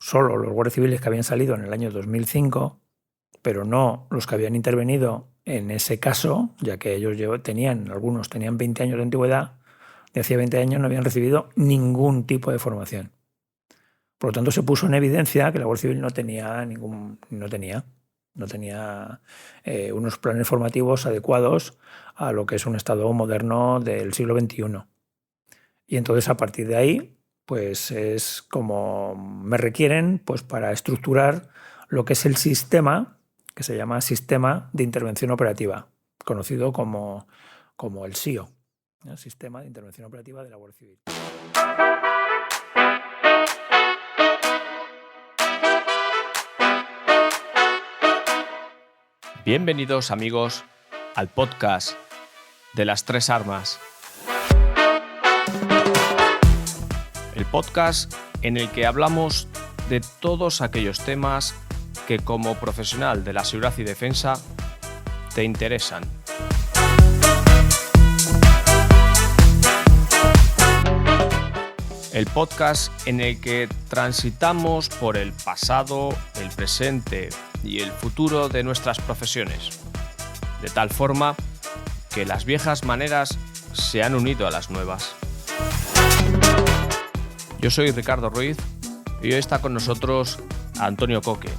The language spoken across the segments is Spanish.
solo los guardias civiles que habían salido en el año 2005, pero no los que habían intervenido en ese caso, ya que ellos algunos tenían 20 años de antigüedad, de hacía 20 años no habían recibido ningún tipo de formación. Por lo tanto, se puso en evidencia que la Guardia Civil no tenía unos planes formativos adecuados a lo que es un Estado moderno del siglo XXI. Y entonces, a partir de ahí, pues es como me requieren pues, para estructurar lo que es el sistema, que se llama Sistema de Intervención Operativa, conocido como el SIO, el Sistema de Intervención Operativa de la Guardia Civil. Bienvenidos, amigos, al podcast de las tres armas. El podcast en el que hablamos de todos aquellos temas que como profesional de la seguridad y defensa te interesan. El podcast en el que transitamos por el pasado, el presente y el futuro de nuestras profesiones, de tal forma que las viejas maneras se han unido a las nuevas. Yo soy Ricardo Ruiz y hoy está con nosotros Antonio Coque,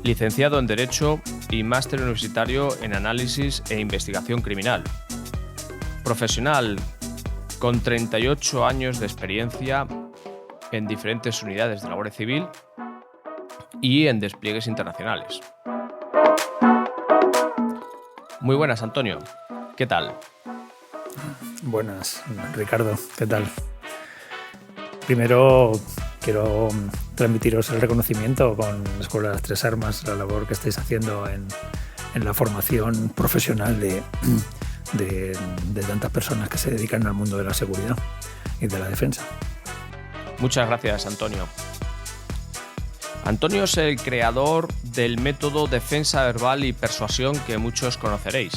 licenciado en Derecho y máster universitario en Análisis e Investigación Criminal, profesional con 38 años de experiencia en diferentes unidades de la Guardia Civil y en despliegues internacionales. Muy buenas, Antonio. ¿Qué tal? Buenas, Ricardo. ¿Qué tal? Primero quiero transmitiros el reconocimiento con la Escuela de las Tres Armas, la labor que estáis haciendo en la formación profesional de tantas personas que se dedican al mundo de la seguridad y de la defensa. Muchas gracias, Antonio. Antonio es el creador del método Defensa Verbal y Persuasión que muchos conoceréis.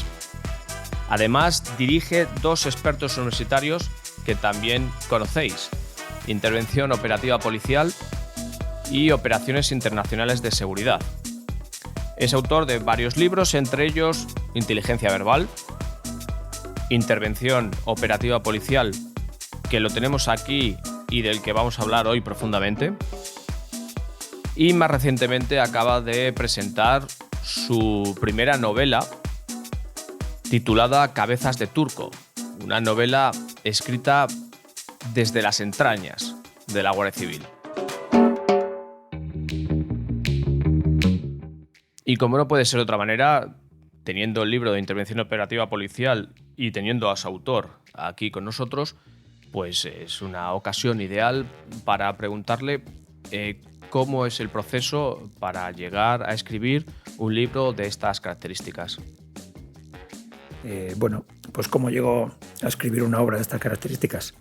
Además, dirige dos expertos universitarios que también conocéis: Intervención Operativa Policial y Operaciones Internacionales de Seguridad. Es autor de varios libros, entre ellos Inteligencia Verbal, Intervención Operativa Policial, que lo tenemos aquí y del que vamos a hablar hoy profundamente. Y más recientemente acaba de presentar su primera novela titulada Cabezas de Turco, una novela escrita desde las entrañas de la Guardia Civil. Y como no puede ser de otra manera, teniendo el libro de Intervención Operativa Policial y teniendo a su autor aquí con nosotros, pues es una ocasión ideal para preguntarle cómo es el proceso para llegar a escribir un libro de estas características. Pues ¿cómo llego a escribir una obra de estas características?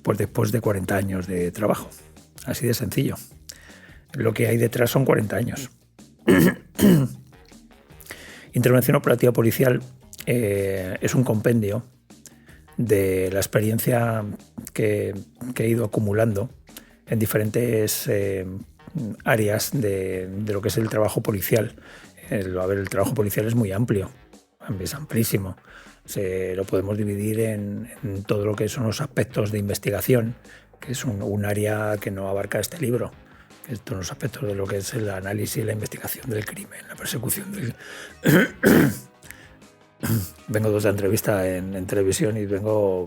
Pues después de 40 años de trabajo. Así de sencillo. Lo que hay detrás son 40 años. Intervención Operativa Policial es un compendio de la experiencia que he ido acumulando en diferentes áreas de lo que es el trabajo policial. El trabajo policial es muy amplio, es amplísimo. Lo podemos dividir en todo lo que son los aspectos de investigación, que es un área que no abarca este libro. Todos los aspectos de lo que es el análisis y la investigación del crimen, la persecución del... Vengo de otra entrevista en televisión y vengo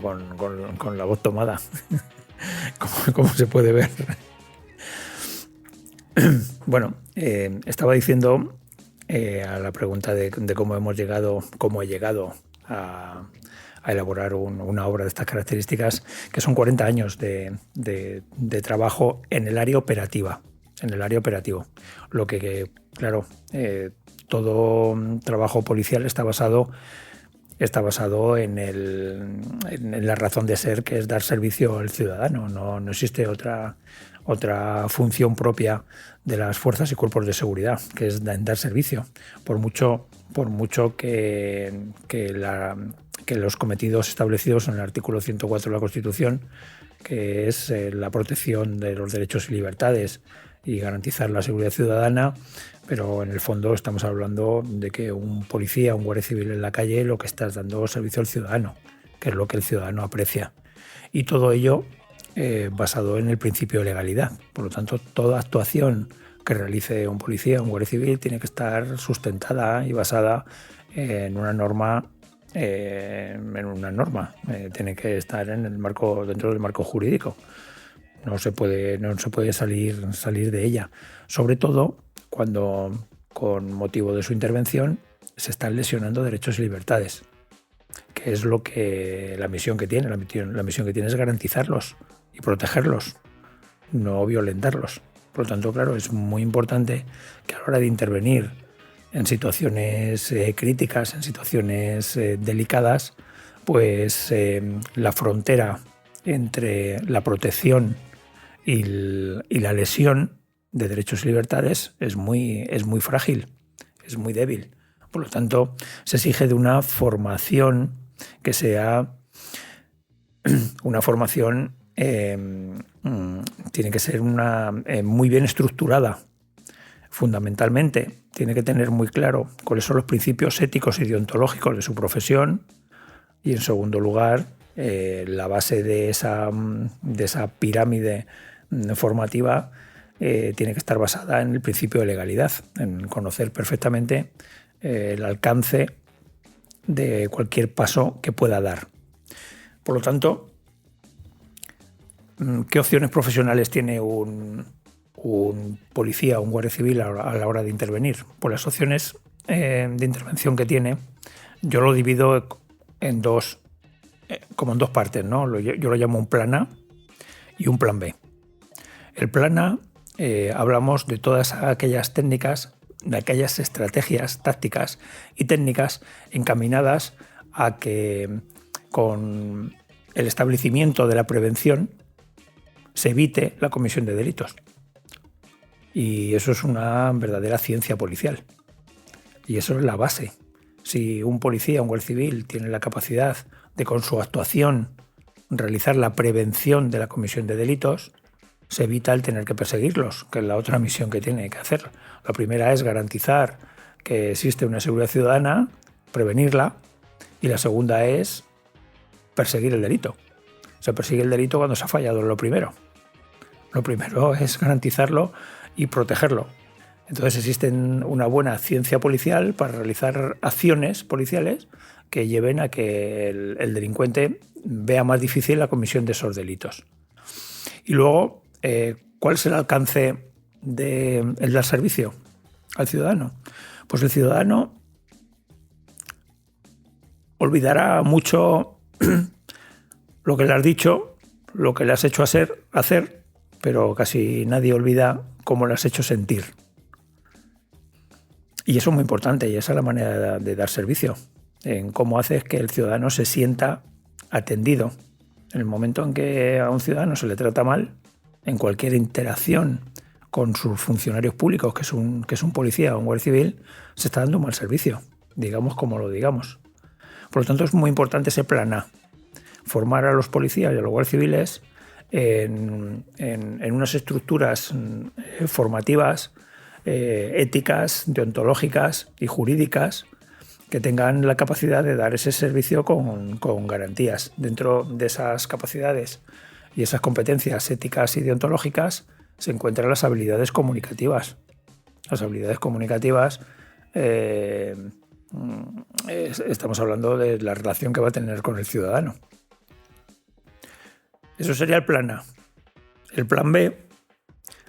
con la voz tomada, como se puede ver. Bueno, estaba diciendo a la pregunta de cómo he llegado a elaborar una obra de estas características, que son 40 años de trabajo en el área operativa, Lo que claro, todo trabajo policial está basado en la razón de ser, que es dar servicio al ciudadano. No existe otra función propia de las fuerzas y cuerpos de seguridad, que es dar servicio. Por mucho que los cometidos establecidos en el artículo 104 de la Constitución, que es la protección de los derechos y libertades y garantizar la seguridad ciudadana, pero en el fondo estamos hablando de que un policía, un guardia civil en la calle, lo que estás dando servicio al ciudadano, que es lo que el ciudadano aprecia. Y todo ello basado en el principio de legalidad. Por lo tanto, toda actuación que realice un policía, un guardia civil, tiene que estar sustentada y basada en una norma. Tiene que estar en el marco, dentro del marco jurídico. No se puede salir de ella. Sobre todo cuando, con motivo de su intervención, se están lesionando derechos y libertades, que es lo que la misión que tiene. La misión que tiene es garantizarlos y protegerlos, no violentarlos. Por lo tanto, claro, es muy importante que a la hora de intervenir en situaciones críticas, en situaciones delicadas, pues la frontera entre la protección y la lesión de derechos y libertades es muy frágil, es muy débil. Por lo tanto, se exige de una formación que sea una formación, tiene que ser muy bien estructurada. Fundamentalmente, tiene que tener muy claro cuáles son los principios éticos y deontológicos de su profesión y, en segundo lugar, la base de esa pirámide formativa tiene que estar basada en el principio de legalidad, en conocer perfectamente el alcance de cualquier paso que pueda dar. Por lo tanto, ¿qué opciones profesionales tiene un policía o un guardia civil a la hora de intervenir? Pues las opciones de intervención que tiene, yo lo divido en dos partes, ¿no? Yo lo llamo un plan A y un plan B. El plan A, hablamos de todas aquellas técnicas, de aquellas estrategias tácticas y técnicas encaminadas a que con el establecimiento de la prevención se evite la comisión de delitos. Y eso es una verdadera ciencia policial. Y eso es la base. Si un policía, un guardia civil, tiene la capacidad de, con su actuación, realizar la prevención de la comisión de delitos, se evita el tener que perseguirlos, que es la otra misión que tiene que hacer. La primera es garantizar que existe una seguridad ciudadana, prevenirla, y la segunda es perseguir el delito. Se persigue el delito cuando se ha fallado en lo primero. Lo primero es garantizarlo y protegerlo. Entonces existe una buena ciencia policial para realizar acciones policiales que lleven a que el delincuente vea más difícil la comisión de esos delitos. Y luego, ¿cuál es el alcance del dar servicio al ciudadano? Pues el ciudadano olvidará mucho lo que le has dicho, lo que le has hecho hacer, pero casi nadie olvida cómo le has hecho sentir. Y eso es muy importante, y esa es la manera de dar servicio, en cómo haces que el ciudadano se sienta atendido. En el momento en que a un ciudadano se le trata mal, en cualquier interacción con sus funcionarios públicos, que es un policía o un guardia civil, se está dando un mal servicio, digamos como lo digamos. Por lo tanto, es muy importante ese plan A, formar a los policías y a los guardias civiles en unas estructuras formativas, éticas, deontológicas y jurídicas que tengan la capacidad de dar ese servicio con garantías. Dentro de esas capacidades y esas competencias éticas y deontológicas se encuentran las habilidades comunicativas. Las habilidades comunicativas, estamos hablando de la relación que va a tener con el ciudadano. Eso sería el plan A. El plan B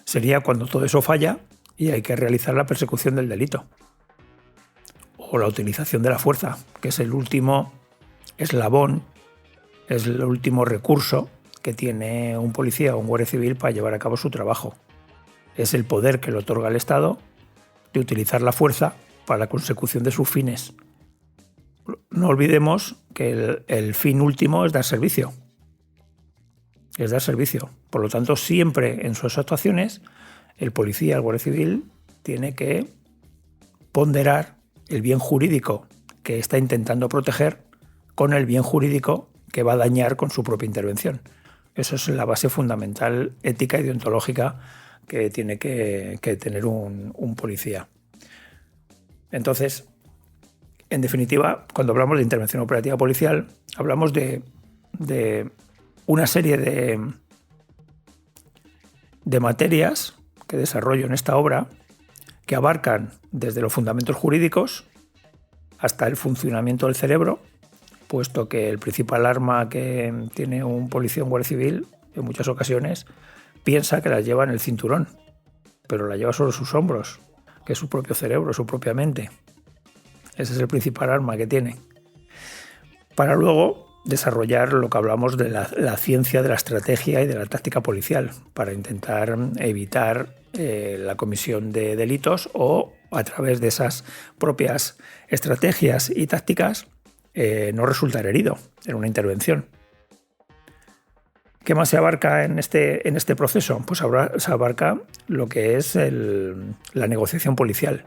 sería cuando todo eso falla y hay que realizar la persecución del delito o la utilización de la fuerza, que es el último eslabón, es el último recurso que tiene un policía o un guardia civil para llevar a cabo su trabajo. Es el poder que le otorga el Estado de utilizar la fuerza para la consecución de sus fines. No olvidemos que el fin último es dar servicio. Es dar servicio. Por lo tanto, siempre en sus actuaciones, el policía, el guardia civil, tiene que ponderar el bien jurídico que está intentando proteger con el bien jurídico que va a dañar con su propia intervención. Eso es la base fundamental ética y deontológica que tiene que tener un policía. Entonces, en definitiva, cuando hablamos de intervención operativa policial, hablamos de una serie de materias que desarrollo en esta obra que abarcan desde los fundamentos jurídicos hasta el funcionamiento del cerebro, puesto que el principal arma que tiene un policía o un guardia civil en muchas ocasiones piensa que la lleva en el cinturón, pero la lleva sobre sus hombros, que es su propio cerebro, su propia mente. Ese es el principal arma que tiene. Para luego desarrollar lo que hablamos de la ciencia de la estrategia y de la táctica policial, para intentar evitar la comisión de delitos o, a través de esas propias estrategias y tácticas, no resultar herido en una intervención. ¿Qué más se abarca en este proceso? Pues se abarca lo que es la negociación policial,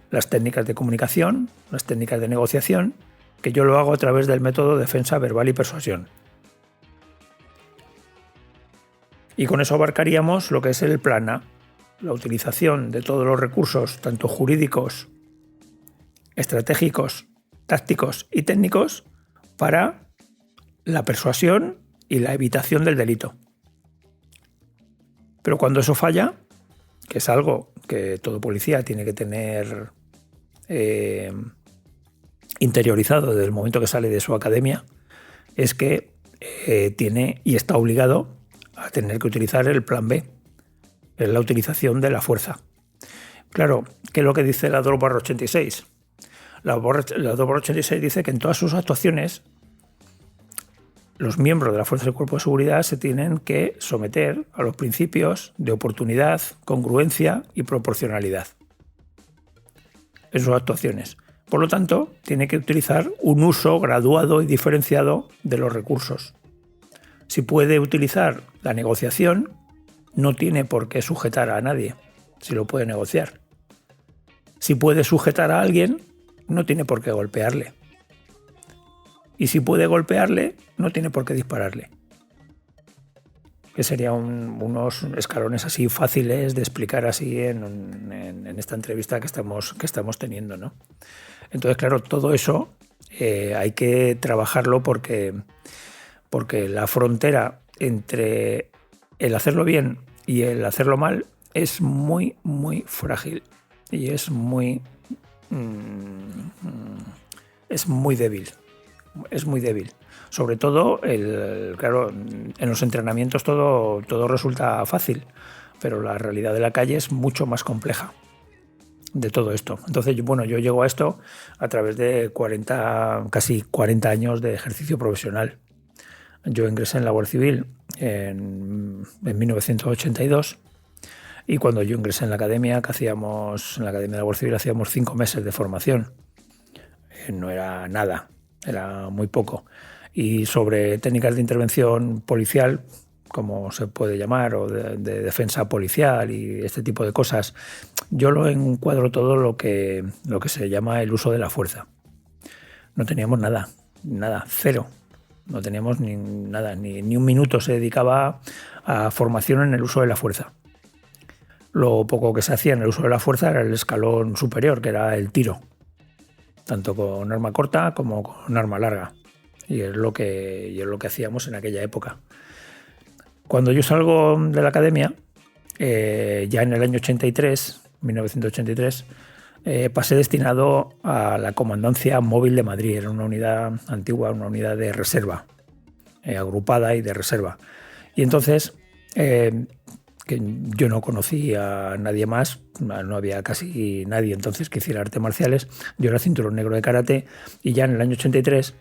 las técnicas de comunicación, las técnicas de negociación, que yo lo hago a través del método defensa verbal y persuasión. Y con eso abarcaríamos lo que es el plan A, la utilización de todos los recursos, tanto jurídicos, estratégicos, tácticos y técnicos, para la persuasión y la evitación del delito. Pero cuando eso falla, que es algo que todo policía tiene que tener interiorizado desde el momento que sale de su academia, es que tiene y está obligado a tener que utilizar el plan B, es la utilización de la fuerza. Claro, ¿qué es lo que dice la 2/86? La 2/86 dice que en todas sus actuaciones los miembros de la Fuerza del Cuerpo de Seguridad se tienen que someter a los principios de oportunidad, congruencia y proporcionalidad en sus actuaciones. Por lo tanto, tiene que utilizar un uso graduado y diferenciado de los recursos. Si puede utilizar la negociación, no tiene por qué sujetar a nadie, si lo puede negociar. Si puede sujetar a alguien, no tiene por qué golpearle. Y si puede golpearle, no tiene por qué dispararle. Que serían unos escalones así fáciles de explicar así en esta entrevista que estamos teniendo, ¿no? Entonces, claro, todo eso hay que trabajarlo porque la frontera entre el hacerlo bien y el hacerlo mal es muy, muy frágil y es muy débil. Es muy débil. Sobre todo, claro, en los entrenamientos todo resulta fácil, pero la realidad de la calle es mucho más compleja de todo esto. Entonces, bueno, yo llego a esto a través de casi 40 años de ejercicio profesional. Yo ingresé en la Guardia Civil en 1982 y cuando yo ingresé en la academia, en la Academia de la Guardia Civil hacíamos 5 meses de formación. No era nada, era muy poco. Y sobre técnicas de intervención policial, como se puede llamar, o de defensa policial y este tipo de cosas, yo lo encuadro todo lo que se llama el uso de la fuerza. No teníamos nada, cero. No teníamos ni un minuto se dedicaba a formación en el uso de la fuerza. Lo poco que se hacía en el uso de la fuerza era el escalón superior, que era el tiro, tanto con arma corta como con arma larga. Y es lo que hacíamos en aquella época. Cuando yo salgo de la academia, ya en el año 1983, pasé destinado a la Comandancia Móvil de Madrid. Era una unidad antigua, una unidad de reserva, agrupada y de reserva. Y entonces, que yo no conocía a nadie más, no había casi nadie entonces que hiciera artes marciales. Yo era cinturón negro de karate y ya en el año 83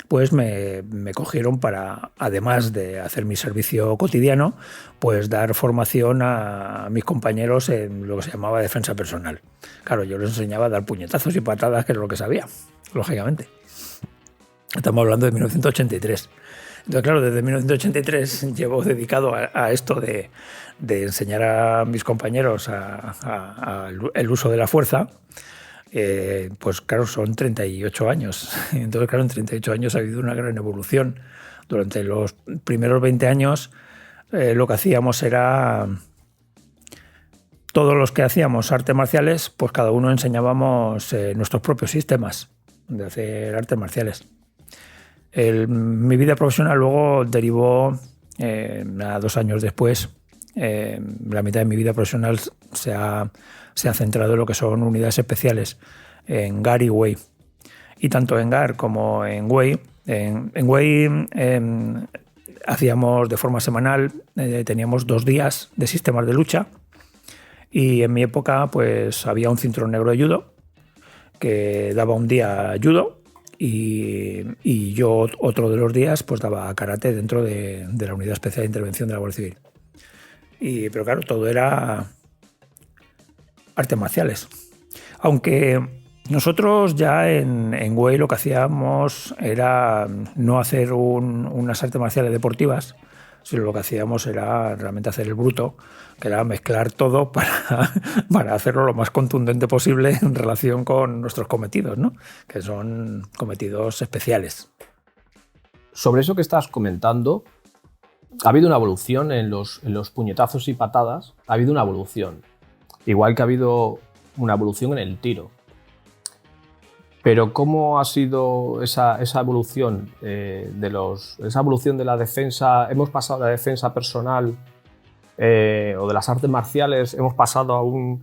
pues me cogieron para, además de hacer mi servicio cotidiano, pues dar formación a mis compañeros en lo que se llamaba defensa personal. Claro, yo les enseñaba a dar puñetazos y patadas, que es lo que sabía, lógicamente. Estamos hablando de 1983. Entonces, claro, desde 1983 llevo dedicado a esto de enseñar a mis compañeros el uso de la fuerza. Pues claro, son 38 años. Entonces, claro, en 38 años ha habido una gran evolución. Durante los primeros 20 años lo que hacíamos era todos los que hacíamos artes marciales, pues cada uno enseñábamos nuestros propios sistemas de hacer artes marciales. Mi vida profesional luego derivó, 2 años después, la mitad de mi vida profesional se ha centrado en lo que son unidades especiales, en GAR y WEI. Y tanto en GAR como en WEI, en WEI hacíamos de forma semanal, teníamos 2 días de sistemas de lucha, y en mi época pues había un cinturón negro de judo que daba un día judo y yo otro de los días pues daba karate dentro de la Unidad Especial de Intervención de la Guardia Civil. Pero claro, todo era artes marciales. Aunque nosotros ya en WEI lo que hacíamos era no hacer unas artes marciales deportivas, sino lo que hacíamos era realmente hacer el bruto, que era mezclar todo para hacerlo lo más contundente posible en relación con nuestros cometidos, ¿no? Que son cometidos especiales. Sobre eso que estás comentando, ha habido una evolución en los puñetazos y patadas, ha habido una evolución, igual que ha habido una evolución en el tiro. Pero ¿cómo ha sido esa evolución esa evolución de la defensa? Hemos pasado de la defensa personal o de las artes marciales, hemos pasado a un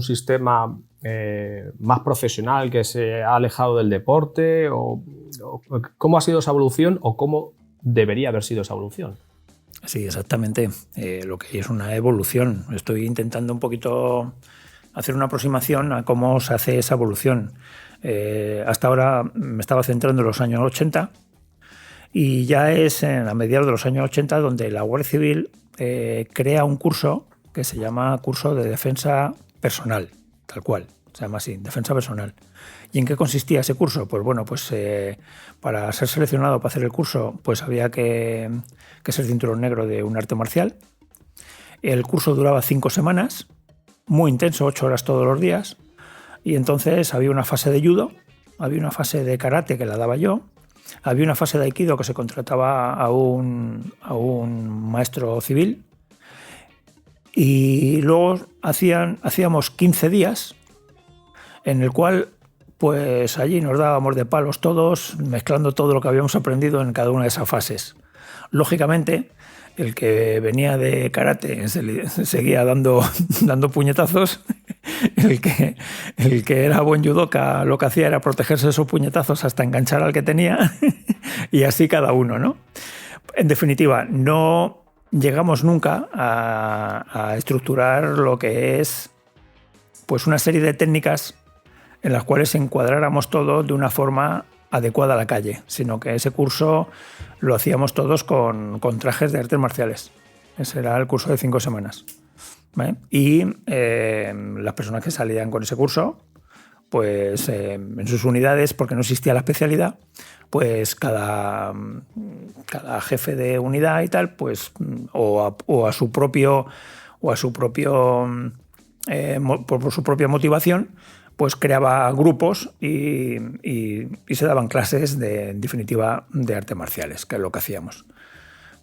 sistema más profesional que se ha alejado del deporte. ¿Cómo ha sido esa evolución o cómo debería haber sido esa evolución? Sí, exactamente. Lo que es una evolución. Estoy intentando un poquito hacer una aproximación a cómo se hace esa evolución. Hasta ahora me estaba centrando en los años 80 y ya es a mediados de los años 80 donde la Guardia Civil crea un curso que se llama Curso de Defensa Personal, tal cual, se llama así, Defensa Personal. ¿Y en qué consistía ese curso? Pues bueno, pues para ser seleccionado para hacer el curso pues había que ser cinturón negro de un arte marcial. El curso duraba 5 semanas, muy intenso, 8 horas todos los días, y entonces había una fase de judo, había una fase de karate que la daba yo, había una fase de aikido que se contrataba a un maestro civil, y luego hacíamos 15 días en el cual pues allí nos dábamos de palos todos, mezclando todo lo que habíamos aprendido en cada una de esas fases. Lógicamente, el que venía de karate seguía dando puñetazos. El que era buen judoka lo que hacía era protegerse de esos puñetazos hasta enganchar al que tenía. Y así cada uno, ¿no? En definitiva, no llegamos nunca a estructurar lo que es pues una serie de técnicas en las cuales encuadráramos todo de una forma adecuada a la calle, sino que ese curso lo hacíamos todos con trajes de artes marciales. Ese era el curso de 5 semanas. ¿Vale? Y las personas que salían con ese curso, pues en sus unidades, porque no existía la especialidad, pues cada jefe de unidad y tal, pues por su propia motivación, pues creaba grupos y se daban clases en definitiva de artes marciales, que es lo que hacíamos,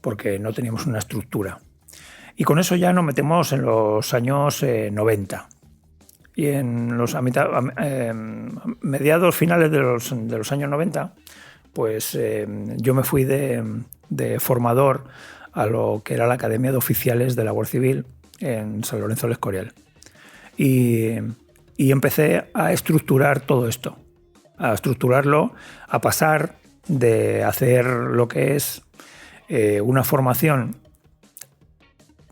porque no teníamos una estructura. Y con eso ya nos metemos en los años 90. Y en los mediados finales de los años 90, pues yo me fui de formador a lo que era la Academia de Oficiales de la Guardia Civil en San Lorenzo del Escorial. Y empecé a estructurar todo esto, a estructurarlo, a pasar de hacer lo que es una formación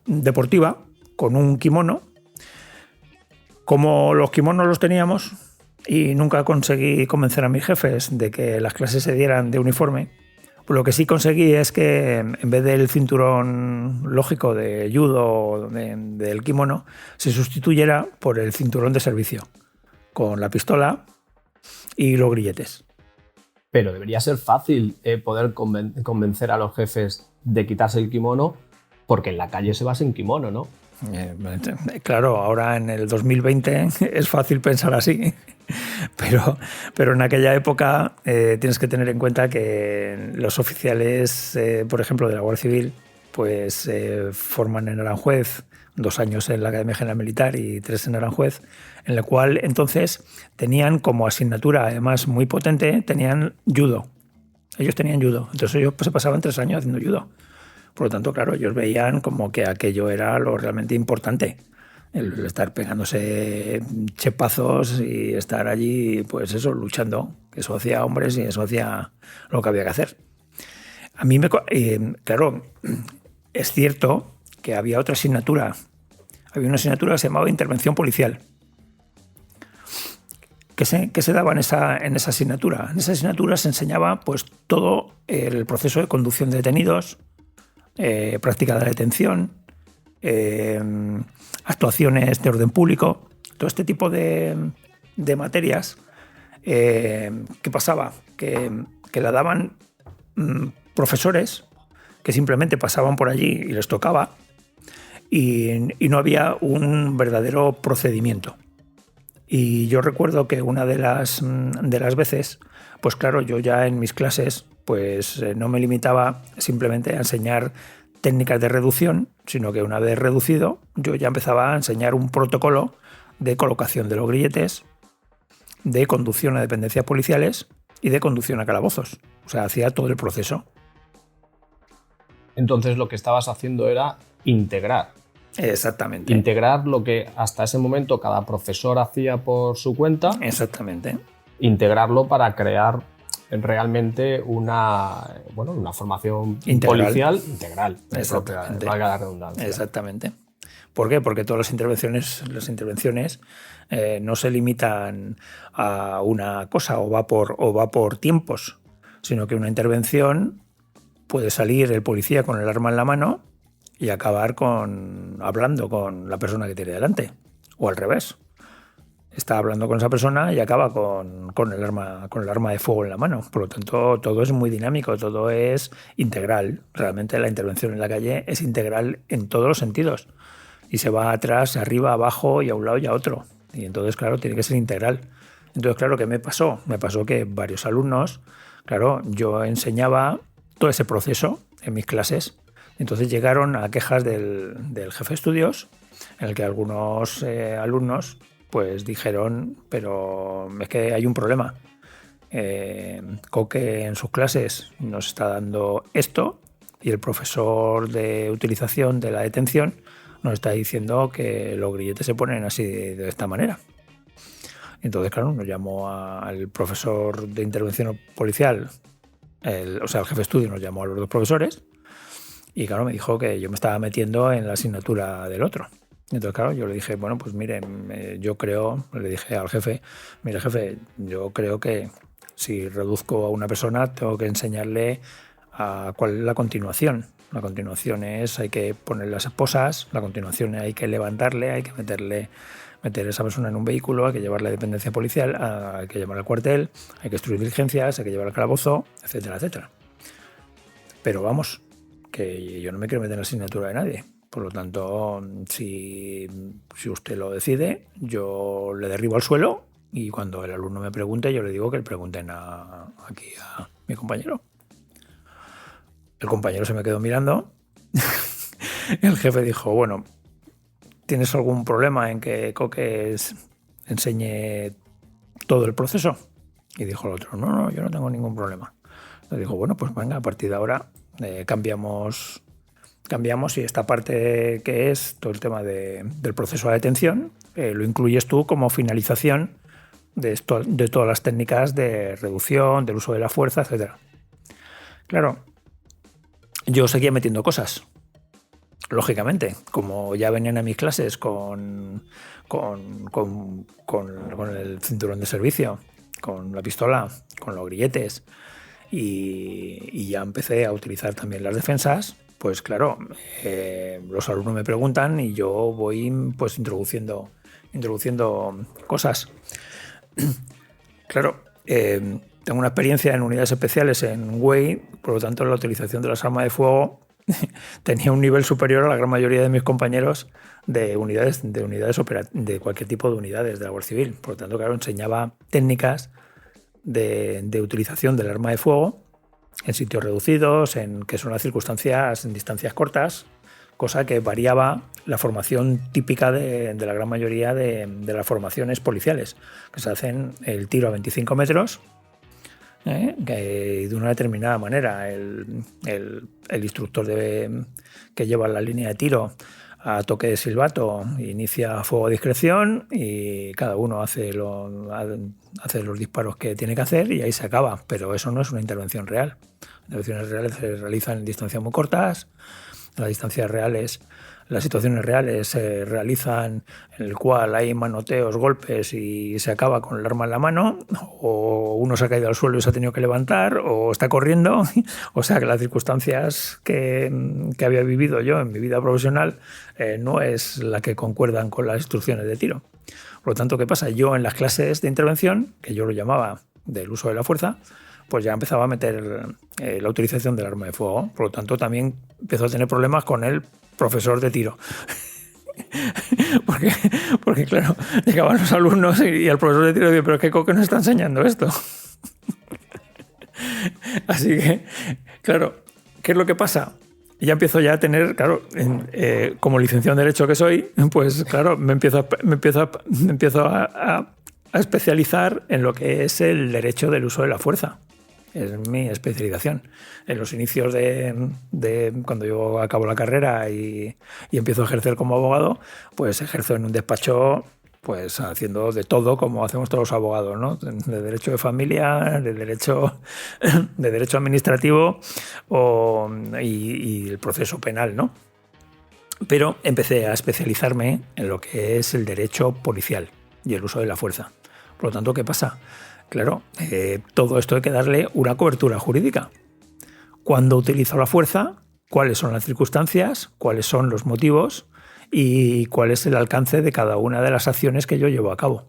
deportiva con un kimono. Como los kimonos los teníamos y nunca conseguí convencer a mis jefes de que las clases se dieran de uniforme, pues lo que sí conseguí es que en vez del cinturón lógico de judo del kimono, se sustituyera por el cinturón de servicio, con la pistola y los grilletes. Pero debería ser fácil poder convencer a los jefes de quitarse el kimono, porque en la calle se va sin kimono, ¿no? Claro, ahora en el 2020 es fácil pensar así, pero en aquella época tienes que tener en cuenta que los oficiales, por ejemplo, de la Guardia Civil, pues forman en Aranjuez 2 años en la Academia General Militar y 3 en Aranjuez, en la cual entonces tenían como asignatura, además muy potente, tenían judo. Ellos tenían judo, entonces ellos se pasaban 3 años haciendo judo. Por lo tanto, claro, ellos veían como que aquello era lo realmente importante. El estar pegándose chepazos y estar allí, pues eso, luchando. Que eso hacía hombres y eso hacía lo que había que hacer. A mí, claro, es cierto que había otra asignatura. Había una asignatura que se llamaba Intervención Policial. ¿Qué se daba en esa asignatura? En esa asignatura se enseñaba pues, todo el proceso de conducción de detenidos, práctica de la detención, actuaciones de orden público, todo este tipo de materias. ¿Qué pasaba? Que la daban profesores que simplemente pasaban por allí y les tocaba y no había un verdadero procedimiento. Y yo recuerdo que una de las veces, pues claro, yo ya en mis clases pues no me limitaba simplemente a enseñar técnicas de reducción, sino que una vez reducido yo ya empezaba a enseñar un protocolo de colocación de los grilletes, de conducción a dependencias policiales y de conducción a calabozos. O sea, hacía todo el proceso. Entonces lo que estabas haciendo era integrar. Exactamente. Integrar lo que hasta ese momento cada profesor hacía por su cuenta. Exactamente. Integrarlo para crear realmente una formación policial integral. Exactamente. Valga la redundancia. Exactamente. ¿Por qué? Porque todas las intervenciones no se limitan a una cosa o va por tiempos, sino que una intervención puede salir el policía con el arma en la mano y acabar hablando con la persona que tiene delante, o al revés. Está hablando con esa persona y acaba con el arma de fuego en la mano. Por lo tanto, todo es muy dinámico, todo es integral. Realmente la intervención en la calle es integral en todos los sentidos. Y se va atrás, arriba, abajo y a un lado y a otro. Y entonces, claro, tiene que ser integral. Entonces, claro, ¿qué me pasó? Me pasó que varios alumnos, claro, yo enseñaba todo ese proceso en mis clases. Entonces llegaron a quejas del jefe de estudios, en el que algunos alumnos pues dijeron, pero es que hay un problema. Coque en sus clases nos está dando esto y el profesor de utilización de la detención nos está diciendo que los grilletes se ponen así de esta manera. Entonces, claro, nos llamó al profesor de intervención policial, el jefe de estudio nos llamó a los 2 profesores y, claro, me dijo que yo me estaba metiendo en la asignatura del otro. Entonces, claro, yo le dije, bueno, pues mire, yo creo, le dije al jefe, mire, jefe, yo creo que si reduzco a una persona tengo que enseñarle cuál es la continuación. La continuación es, hay que poner las esposas, la continuación hay que levantarle, hay que meter a esa persona en un vehículo, hay que llevarle a dependencia policial, hay que llevarla al cuartel, hay que instruir diligencias, hay que llevar al calabozo, etcétera, etcétera. Pero vamos, que yo no me quiero meter en la asignatura de nadie. Por lo tanto, si usted lo decide, yo le derribo al suelo y cuando el alumno me pregunte, yo le digo que le pregunten aquí a mi compañero. El compañero se me quedó mirando. El jefe dijo, bueno, ¿tienes algún problema en que Coque enseñe todo el proceso? Y dijo el otro, no, yo no tengo ningún problema. Le dijo, bueno, pues venga, a partir de ahora cambiamos y esta parte que es todo el tema del proceso de detención lo incluyes tú como finalización de todas las técnicas de reducción, del uso de la fuerza, etc. Claro, yo seguía metiendo cosas, lógicamente, como ya venían a mis clases con el cinturón de servicio, con la pistola, con los grilletes y ya empecé a utilizar también las defensas. Pues claro, los alumnos me preguntan y yo voy pues introduciendo cosas. Claro, tengo una experiencia en unidades especiales en Güell, por lo tanto la utilización de las armas de fuego tenía un nivel superior a la gran mayoría de mis compañeros de cualquier tipo de unidades de la Guardia Civil. Por lo tanto, claro, enseñaba técnicas de utilización del arma de fuego en sitios reducidos, que son las circunstancias en distancias cortas, cosa que variaba la formación típica de la gran mayoría de las formaciones policiales, que se hacen el tiro a 25 metros, que de una determinada manera. El instructor que lleva la línea de tiro a toque de silbato inicia fuego a discreción y cada uno hace los disparos que tiene que hacer y ahí se acaba. Pero eso no es una intervención real. Las intervenciones reales se realizan en distancias muy cortas. Las situaciones reales se realizan en el cual hay manoteos, golpes y se acaba con el arma en la mano, o uno se ha caído al suelo y se ha tenido que levantar, o está corriendo. O sea que las circunstancias que había vivido yo en mi vida profesional no es la que concuerdan con las instrucciones de tiro. Por lo tanto, ¿qué pasa? Yo en las clases de intervención, que yo lo llamaba del uso de la fuerza, pues ya empezaba a meter la utilización del arma de fuego. Por lo tanto, también empezó a tener problemas con el profesor de tiro. porque claro, llegaban los alumnos y el profesor de tiro decía, pero ¿qué coque nos está enseñando esto? Así que, claro, ¿qué es lo que pasa? Ya empiezo ya a tener, claro, como licenciado en Derecho que soy, pues claro, me empiezo a especializar en lo que es el derecho del uso de la fuerza. Es mi especialización. En los inicios de cuando yo acabo la carrera y empiezo a ejercer como abogado, pues ejerzo en un despacho pues haciendo de todo como hacemos todos los abogados, ¿no? De derecho de familia, de derecho administrativo y el proceso penal, ¿no? Pero empecé a especializarme en lo que es el derecho policial y el uso de la fuerza. Por lo tanto, ¿qué pasa? Claro, todo esto hay que darle una cobertura jurídica. ¿Cuándo utilizo la fuerza? ¿Cuáles son las circunstancias? ¿Cuáles son los motivos? ¿Y cuál es el alcance de cada una de las acciones que yo llevo a cabo?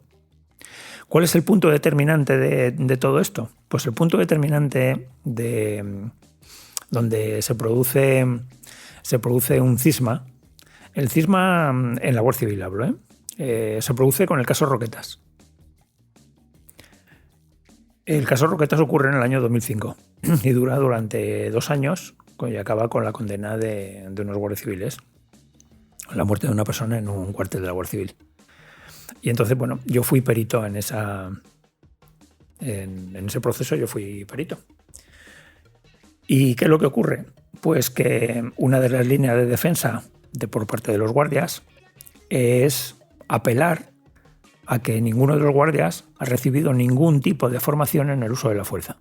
¿Cuál es el punto determinante de todo esto? Pues el punto determinante donde se produce un cisma. El cisma en la Guardia Civil hablo, se produce con el caso Roquetas. El caso Roquetas ocurre en el año 2005 y dura durante 2 años y acaba con la condena de unos guardias civiles, la muerte de una persona en un cuartel de la Guardia Civil. Y entonces, bueno, yo fui perito en ese proceso, yo fui perito. ¿Y qué es lo que ocurre? Pues que una de las líneas de defensa por parte de los guardias es apelar a que ninguno de los guardias ha recibido ningún tipo de formación en el uso de la fuerza.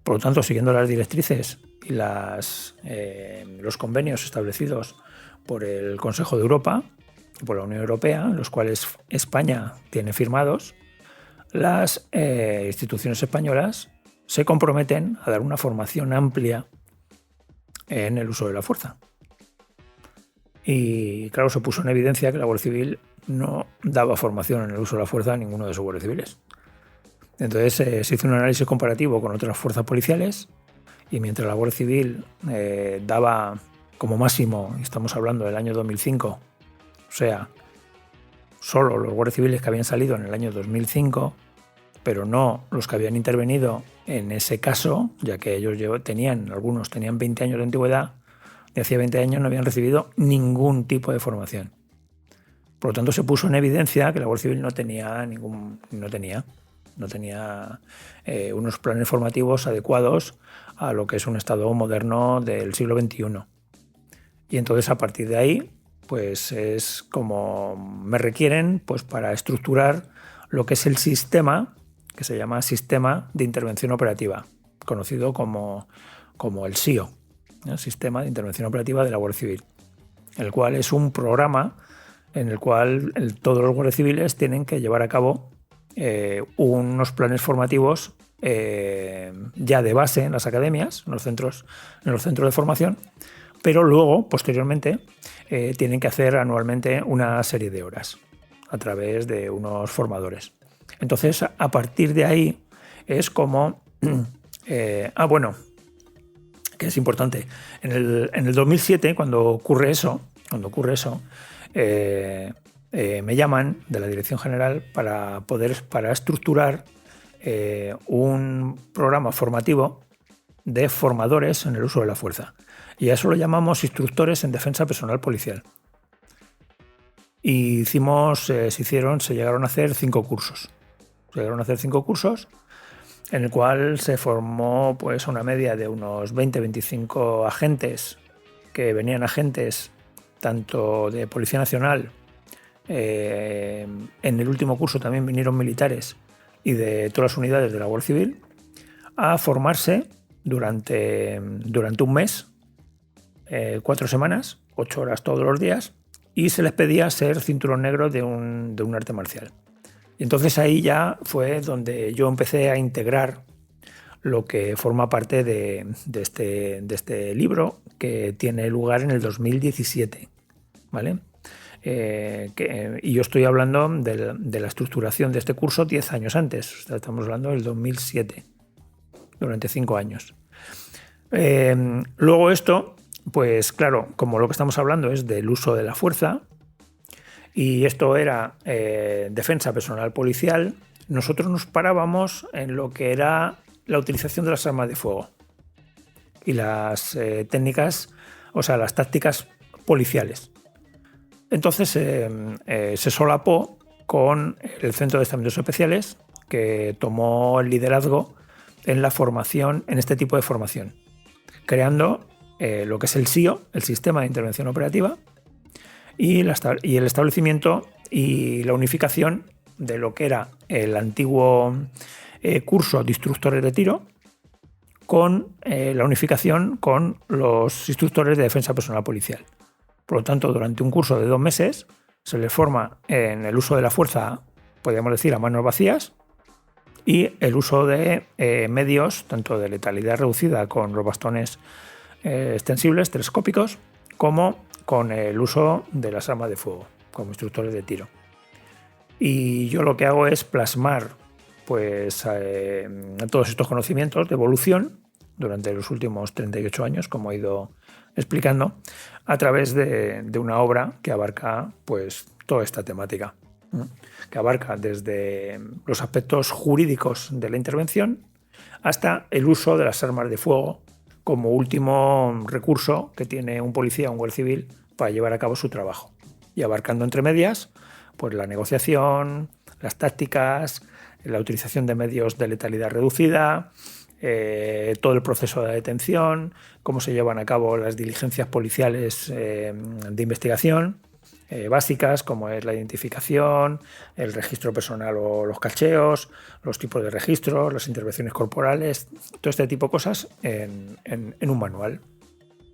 Por lo tanto, siguiendo las directrices y los convenios establecidos por el Consejo de Europa y por la Unión Europea, los cuales España tiene firmados, las instituciones españolas se comprometen a dar una formación amplia en el uso de la fuerza. Y claro, se puso en evidencia que la Guardia Civil no daba formación en el uso de la fuerza a ninguno de sus guardias civiles. Entonces se hizo un análisis comparativo con otras fuerzas policiales y mientras la Guardia Civil daba como máximo, estamos hablando del año 2005, o sea, solo los guardias civiles que habían salido en el año 2005, pero no los que habían intervenido en ese caso, ya que ellos algunos tenían 20 años de antigüedad, de hacía 20 años no habían recibido ningún tipo de formación. Por lo tanto, se puso en evidencia que la Guardia Civil no tenía unos planes formativos adecuados a lo que es un Estado moderno del siglo XXI. Y entonces, a partir de ahí, pues es como me requieren pues, para estructurar lo que es el sistema, que se llama Sistema de Intervención Operativa, conocido como el SIO, el Sistema de Intervención Operativa de la Guardia Civil, el cual es un programa en el cual todos los guardias civiles tienen que llevar a cabo unos planes formativos ya de base en las academias, en los centros de formación, pero luego, posteriormente, tienen que hacer anualmente una serie de horas a través de unos formadores. Entonces, a partir de ahí es como... que es importante. En el 2007, cuando ocurre eso, me llaman de la Dirección General para estructurar un programa formativo de formadores en el uso de la fuerza. Y a eso lo llamamos instructores en defensa personal policial. Y se llegaron a hacer 5 cursos. Se llegaron a hacer 5 cursos en el cual se formó pues una media de unos 20-25 agentes, que venían agentes tanto de Policía Nacional, en el último curso también vinieron militares y de todas las unidades de la Guardia Civil, a formarse durante un mes, 4 semanas, 8 horas todos los días, y se les pedía ser cinturón negro de un arte marcial. Y entonces ahí ya fue donde yo empecé a integrar lo que forma parte de este libro, que tiene lugar en el 2017, ¿vale? Y yo estoy hablando de la estructuración de este curso 10 años antes. O sea, estamos hablando del 2007, durante 5 años. Luego esto, pues claro, como lo que estamos hablando es del uso de la fuerza, y esto era defensa personal policial, nosotros nos parábamos en lo que era la utilización de las armas de fuego y las técnicas, o sea, las tácticas policiales. Entonces se solapó con el Centro de Estamentos Especiales, que tomó el liderazgo en la formación, en este tipo de formación, creando lo que es el SIO, el Sistema de Intervención Operativa, y el establecimiento y la unificación de lo que era el antiguo curso de instructores de tiro, con la unificación con los instructores de defensa personal policial. Por lo tanto, durante un curso de 2 meses se les forma en el uso de la fuerza, podríamos decir, a manos vacías, y el uso de medios, tanto de letalidad reducida con los bastones extensibles, telescópicos, como con el uso de las armas de fuego como instructores de tiro. Y yo lo que hago es plasmar pues, todos estos conocimientos de evolución durante los últimos 38 años, como he ido explicando, a través de una obra que abarca pues, toda esta temática, ¿no? Que abarca desde los aspectos jurídicos de la intervención hasta el uso de las armas de fuego como último recurso que tiene un policía o un guardia civil para llevar a cabo su trabajo, y abarcando entre medias pues, la negociación, las tácticas, la utilización de medios de letalidad reducida, todo el proceso de detención, cómo se llevan a cabo las diligencias policiales de investigación básicas, como es la identificación, el registro personal o los cacheos, los tipos de registros, las intervenciones corporales, todo este tipo de cosas en un manual.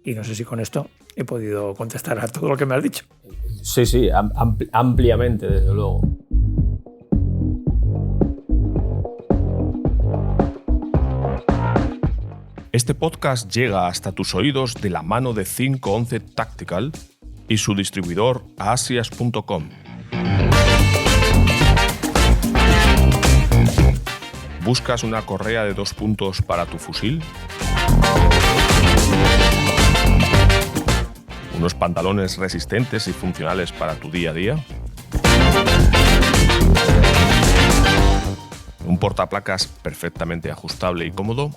Y no sé si con esto he podido contestar a todo lo que me has dicho. Sí, ampliamente, desde luego. Este podcast llega hasta tus oídos de la mano de 511 Tactical y su distribuidor asias.com. ¿Buscas una correa de 2 puntos para tu fusil? ¿Unos pantalones resistentes y funcionales para tu día a día? ¿Un portaplacas perfectamente ajustable y cómodo?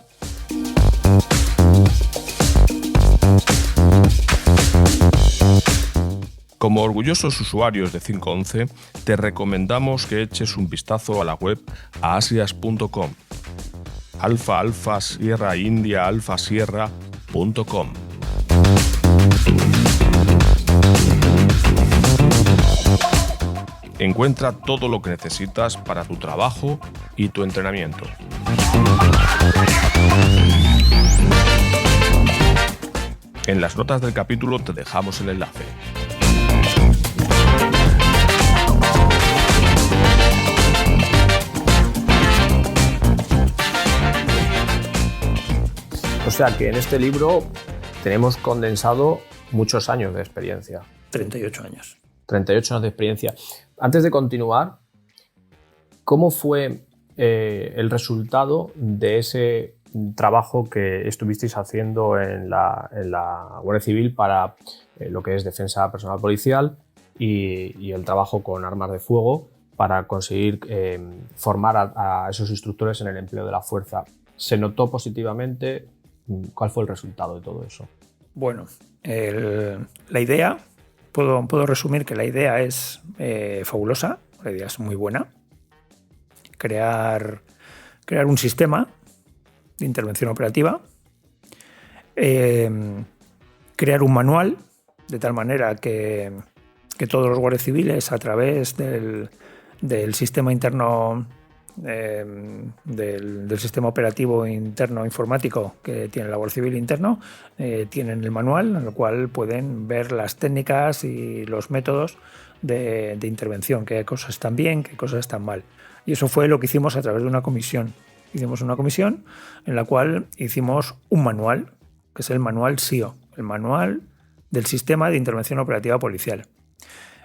Como orgullosos usuarios de 511, te recomendamos que eches un vistazo a la web asias.com. Alfa Alfa Sierra India Alfa Sierra.com. Encuentra todo lo que necesitas para tu trabajo y tu entrenamiento. En las notas del capítulo te dejamos el enlace. O sea que en este libro tenemos condensado muchos años de experiencia. 38 años. 38 años de experiencia. Antes de continuar, ¿cómo fue el resultado de ese trabajo que estuvisteis haciendo en la Guardia Civil para lo que es defensa personal policial y el trabajo con armas de fuego para conseguir formar a esos instructores en el empleo de la fuerza? ¿Se notó positivamente? ¿Cuál fue el resultado de todo eso? Bueno, la idea, puedo resumir que la idea es fabulosa, la idea es muy buena. Crear un sistema de intervención operativa, crear un manual de tal manera que todos los guardias civiles, a través del sistema interno, del sistema operativo interno informático que tiene la Guardia Civil interno, tienen el manual en el cual pueden ver las técnicas y los métodos de intervención, qué cosas están bien, qué cosas están mal. Y eso fue lo que hicimos a través de una comisión. Hicimos una comisión en la cual hicimos un manual, que es el manual SIO, el manual del Sistema de Intervención Operativa Policial.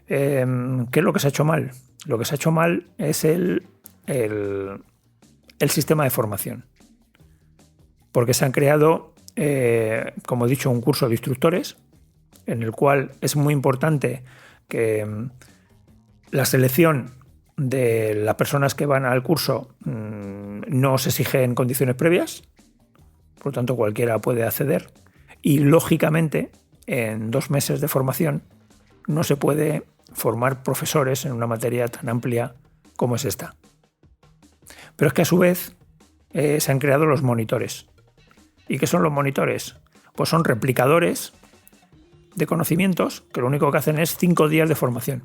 ¿Qué es lo que se ha hecho mal? Lo que se ha hecho mal es el sistema de formación. Porque se han creado, como he dicho, un curso de instructores, en el cual es muy importante que la selección de las personas que van al curso no se exige en condiciones previas, por lo tanto cualquiera puede acceder, y lógicamente en 2 meses de formación no se puede formar profesores en una materia tan amplia como es esta. Pero es que a su vez se han creado los monitores. ¿Y qué son los monitores? Pues son replicadores de conocimientos que lo único que hacen es 5 días de formación.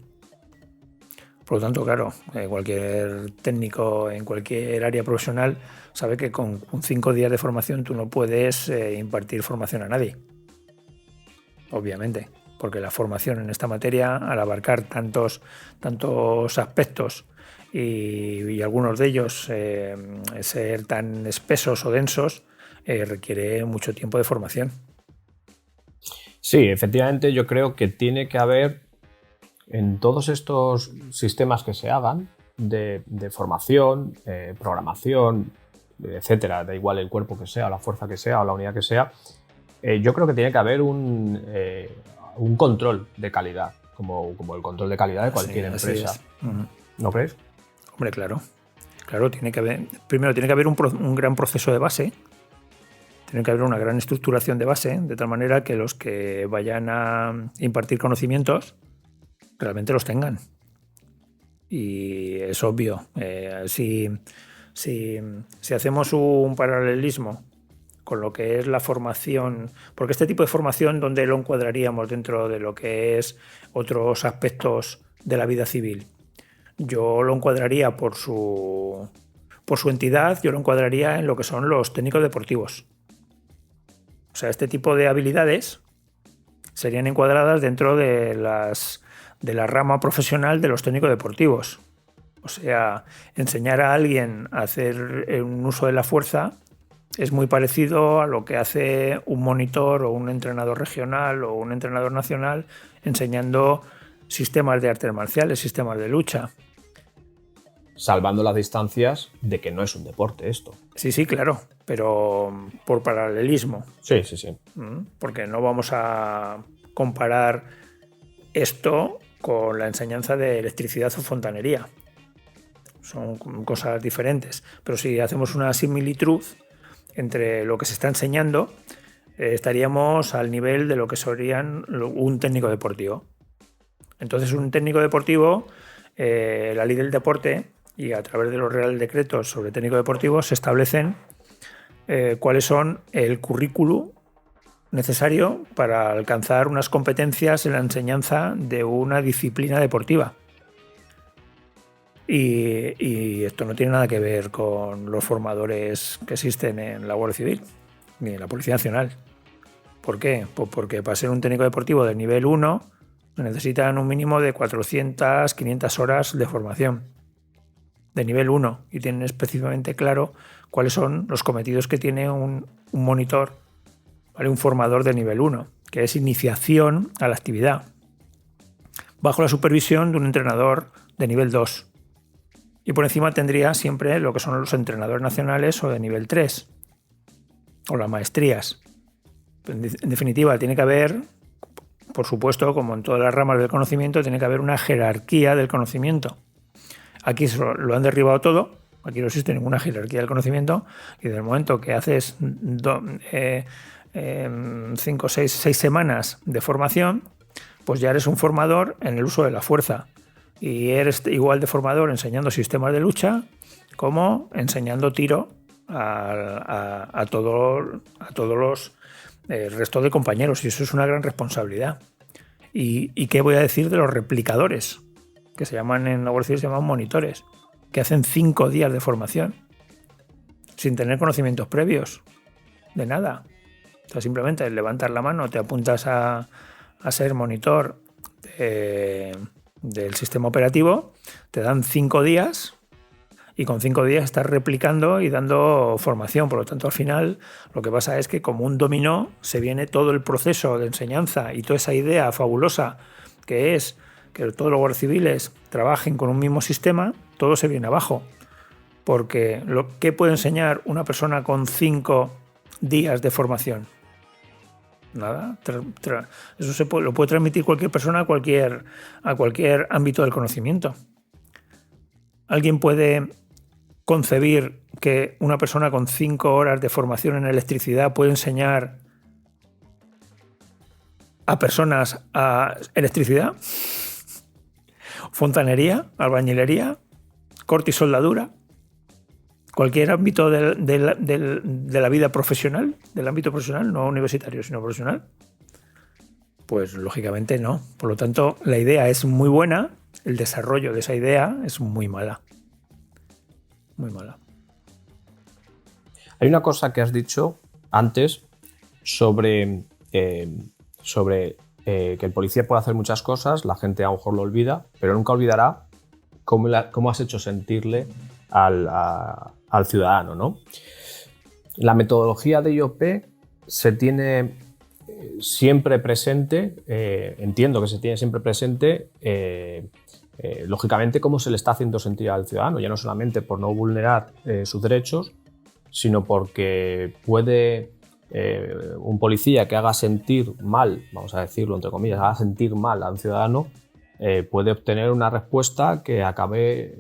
Por lo tanto, claro, cualquier técnico en cualquier área profesional sabe que con 5 días de formación tú no puedes impartir formación a nadie. Obviamente, porque la formación en esta materia, al abarcar tantos aspectos y algunos de ellos ser tan espesos o densos, requiere mucho tiempo de formación. Sí, efectivamente yo creo que tiene que haber en todos estos sistemas que se hagan de formación, programación, etcétera, da igual el cuerpo que sea, la fuerza que sea o la unidad que sea, yo creo que tiene que haber un control de calidad, como el control de calidad de cualquier empresa. ¿No crees? Hombre, claro. Claro, primero tiene que haber un gran proceso de base, tiene que haber una gran estructuración de base, de tal manera que los que vayan a impartir conocimientos realmente los tengan. Y es obvio, si hacemos un paralelismo con lo que es la formación, porque este tipo de formación, ¿dónde lo encuadraríamos dentro de lo que es otros aspectos de la vida civil? Yo lo encuadraría por su entidad, yo lo encuadraría en lo que son los técnicos deportivos. O sea, este tipo de habilidades serían encuadradas dentro de la rama profesional de los técnicos deportivos. O sea, enseñar a alguien a hacer un uso de la fuerza es muy parecido a lo que hace un monitor o un entrenador regional o un entrenador nacional enseñando sistemas de artes marciales, sistemas de lucha. Salvando las distancias de que no es un deporte esto. Sí, claro, pero por paralelismo. Sí. Porque no vamos a comparar esto con la enseñanza de electricidad o fontanería. Son cosas diferentes. Pero si hacemos una similitud entre lo que se está enseñando, estaríamos al nivel de lo que serían un técnico deportivo. Entonces, un técnico deportivo, la ley del deporte y a través de los reales decretos sobre técnico deportivo se establecen cuáles son el currículo necesario para alcanzar unas competencias en la enseñanza de una disciplina deportiva. Y esto no tiene nada que ver con los formadores que existen en la Guardia Civil ni en la Policía Nacional. ¿Por qué? Pues porque para ser un técnico deportivo de nivel 1 necesitan un mínimo de 400, 500 horas de formación de nivel 1 y tienen específicamente claro cuáles son los cometidos que tiene un monitor, ¿vale? Un formador de nivel 1, que es iniciación a la actividad, bajo la supervisión de un entrenador de nivel 2. Y por encima tendría siempre lo que son los entrenadores nacionales o de nivel 3, o las maestrías. En definitiva, tiene que haber, por supuesto, como en todas las ramas del conocimiento, tiene que haber una jerarquía del conocimiento. Aquí lo han derribado todo, Aquí no existe ninguna jerarquía del conocimiento y desde el momento que haces 5, 6 semanas de formación, pues ya eres un formador en el uso de la fuerza y eres igual de formador enseñando sistemas de lucha como enseñando tiro a todos los el resto de compañeros, y eso es una gran responsabilidad. ¿Y qué voy a decir de los replicadores? Que se llaman en la Guardia Civil, se llaman monitores, que hacen 5 días de formación sin tener conocimientos previos de nada. O sea, simplemente levantas la mano, te apuntas a ser monitor del sistema operativo, te dan 5 días y con 5 días estás replicando y dando formación. Por lo tanto, al final lo que pasa es que como un dominó se viene todo el proceso de enseñanza y toda esa idea fabulosa que es que todos los guardias civiles trabajen con un mismo sistema, todo se viene abajo. Porque ¿qué puede enseñar una persona con 5 días de formación? Nada. Eso lo puede transmitir cualquier persona a cualquier ámbito del conocimiento. ¿Alguien puede concebir que una persona con 5 horas de formación en electricidad puede enseñar a personas a electricidad, fontanería, albañilería, corte y soldadura? Cualquier ámbito de la vida profesional, del ámbito profesional, no universitario, sino profesional, pues lógicamente no. Por lo tanto, la idea es muy buena, el desarrollo de esa idea es muy mala. Muy mala. Hay una cosa que has dicho antes sobre que el policía puede hacer muchas cosas, la gente a lo mejor lo olvida, pero nunca olvidará cómo has hecho sentirle al ciudadano, ¿no? La metodología de IOP se tiene siempre presente, entiendo que se tiene siempre presente, lógicamente, cómo se le está haciendo sentir al ciudadano, ya no solamente por no vulnerar sus derechos, sino porque puede un policía que haga sentir mal, vamos a decirlo entre comillas, haga sentir mal a un ciudadano, puede obtener una respuesta que acabe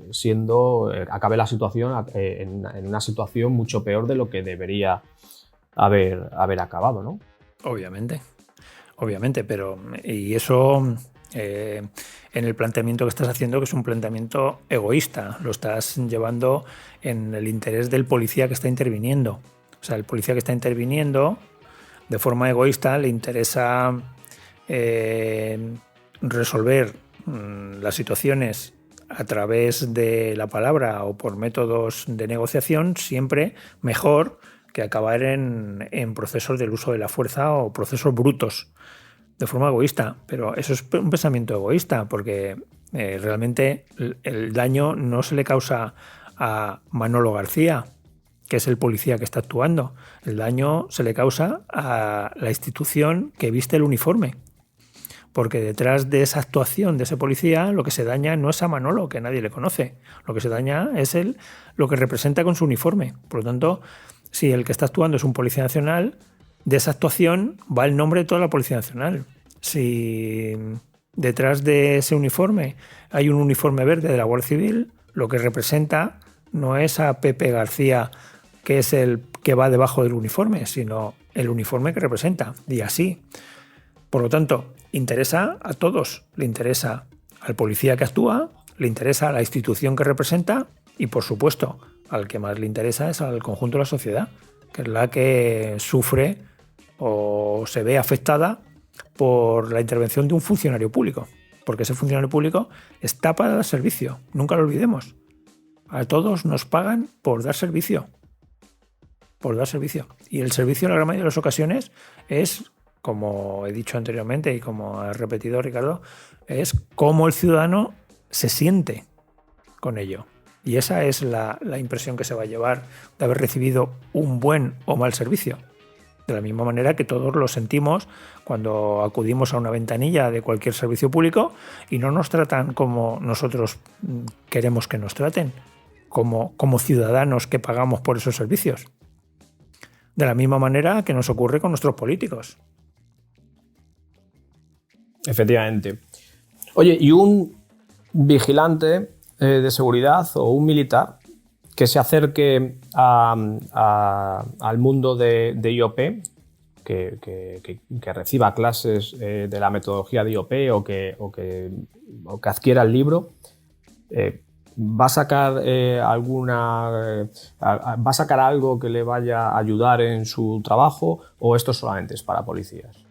la situación en una situación mucho peor de lo que debería haber acabado, ¿no? Obviamente, pero y eso en el planteamiento que estás haciendo, que es un planteamiento egoísta, lo estás llevando en el interés del policía que está interviniendo. O sea, el policía que está interviniendo de forma egoísta le interesa resolver las situaciones a través de la palabra o por métodos de negociación, siempre mejor que acabar en procesos del uso de la fuerza o procesos brutos, de forma egoísta. Pero eso es un pensamiento egoísta, porque realmente el daño no se le causa a Manolo García, que es el policía que está actuando. El daño se le causa a la institución que viste el uniforme. Porque detrás de esa actuación de ese policía, lo que se daña no es a Manolo, que nadie le conoce. Lo que se daña es lo que representa con su uniforme. Por lo tanto, si el que está actuando es un policía nacional, de esa actuación va el nombre de toda la Policía Nacional. Si detrás de ese uniforme hay un uniforme verde de la Guardia Civil, lo que representa no es a Pepe García, que es el que va debajo del uniforme, sino el uniforme que representa. Y así. Por lo tanto, interesa a todos. Le interesa al policía que actúa, le interesa a la institución que representa y, por supuesto, al que más le interesa es al conjunto de la sociedad, que es la que sufre o se ve afectada por la intervención de un funcionario público. Porque ese funcionario público está para dar servicio. Nunca lo olvidemos. A todos nos pagan por dar servicio. Por dar servicio. Y el servicio en la gran mayoría de las ocasiones es, como he dicho anteriormente y como ha repetido Ricardo, es cómo el ciudadano se siente con ello. Y esa es la impresión que se va a llevar de haber recibido un buen o mal servicio. De la misma manera que todos lo sentimos cuando acudimos a una ventanilla de cualquier servicio público y no nos tratan como nosotros queremos que nos traten, como ciudadanos que pagamos por esos servicios. De la misma manera que nos ocurre con nuestros políticos. Efectivamente. Oye, ¿y un vigilante de seguridad o un militar que se acerque al mundo de IOP, que reciba clases de la metodología de IOP o que adquiera el libro, ¿va a sacar va a sacar algo que le vaya a ayudar en su trabajo, o esto solamente es para policías?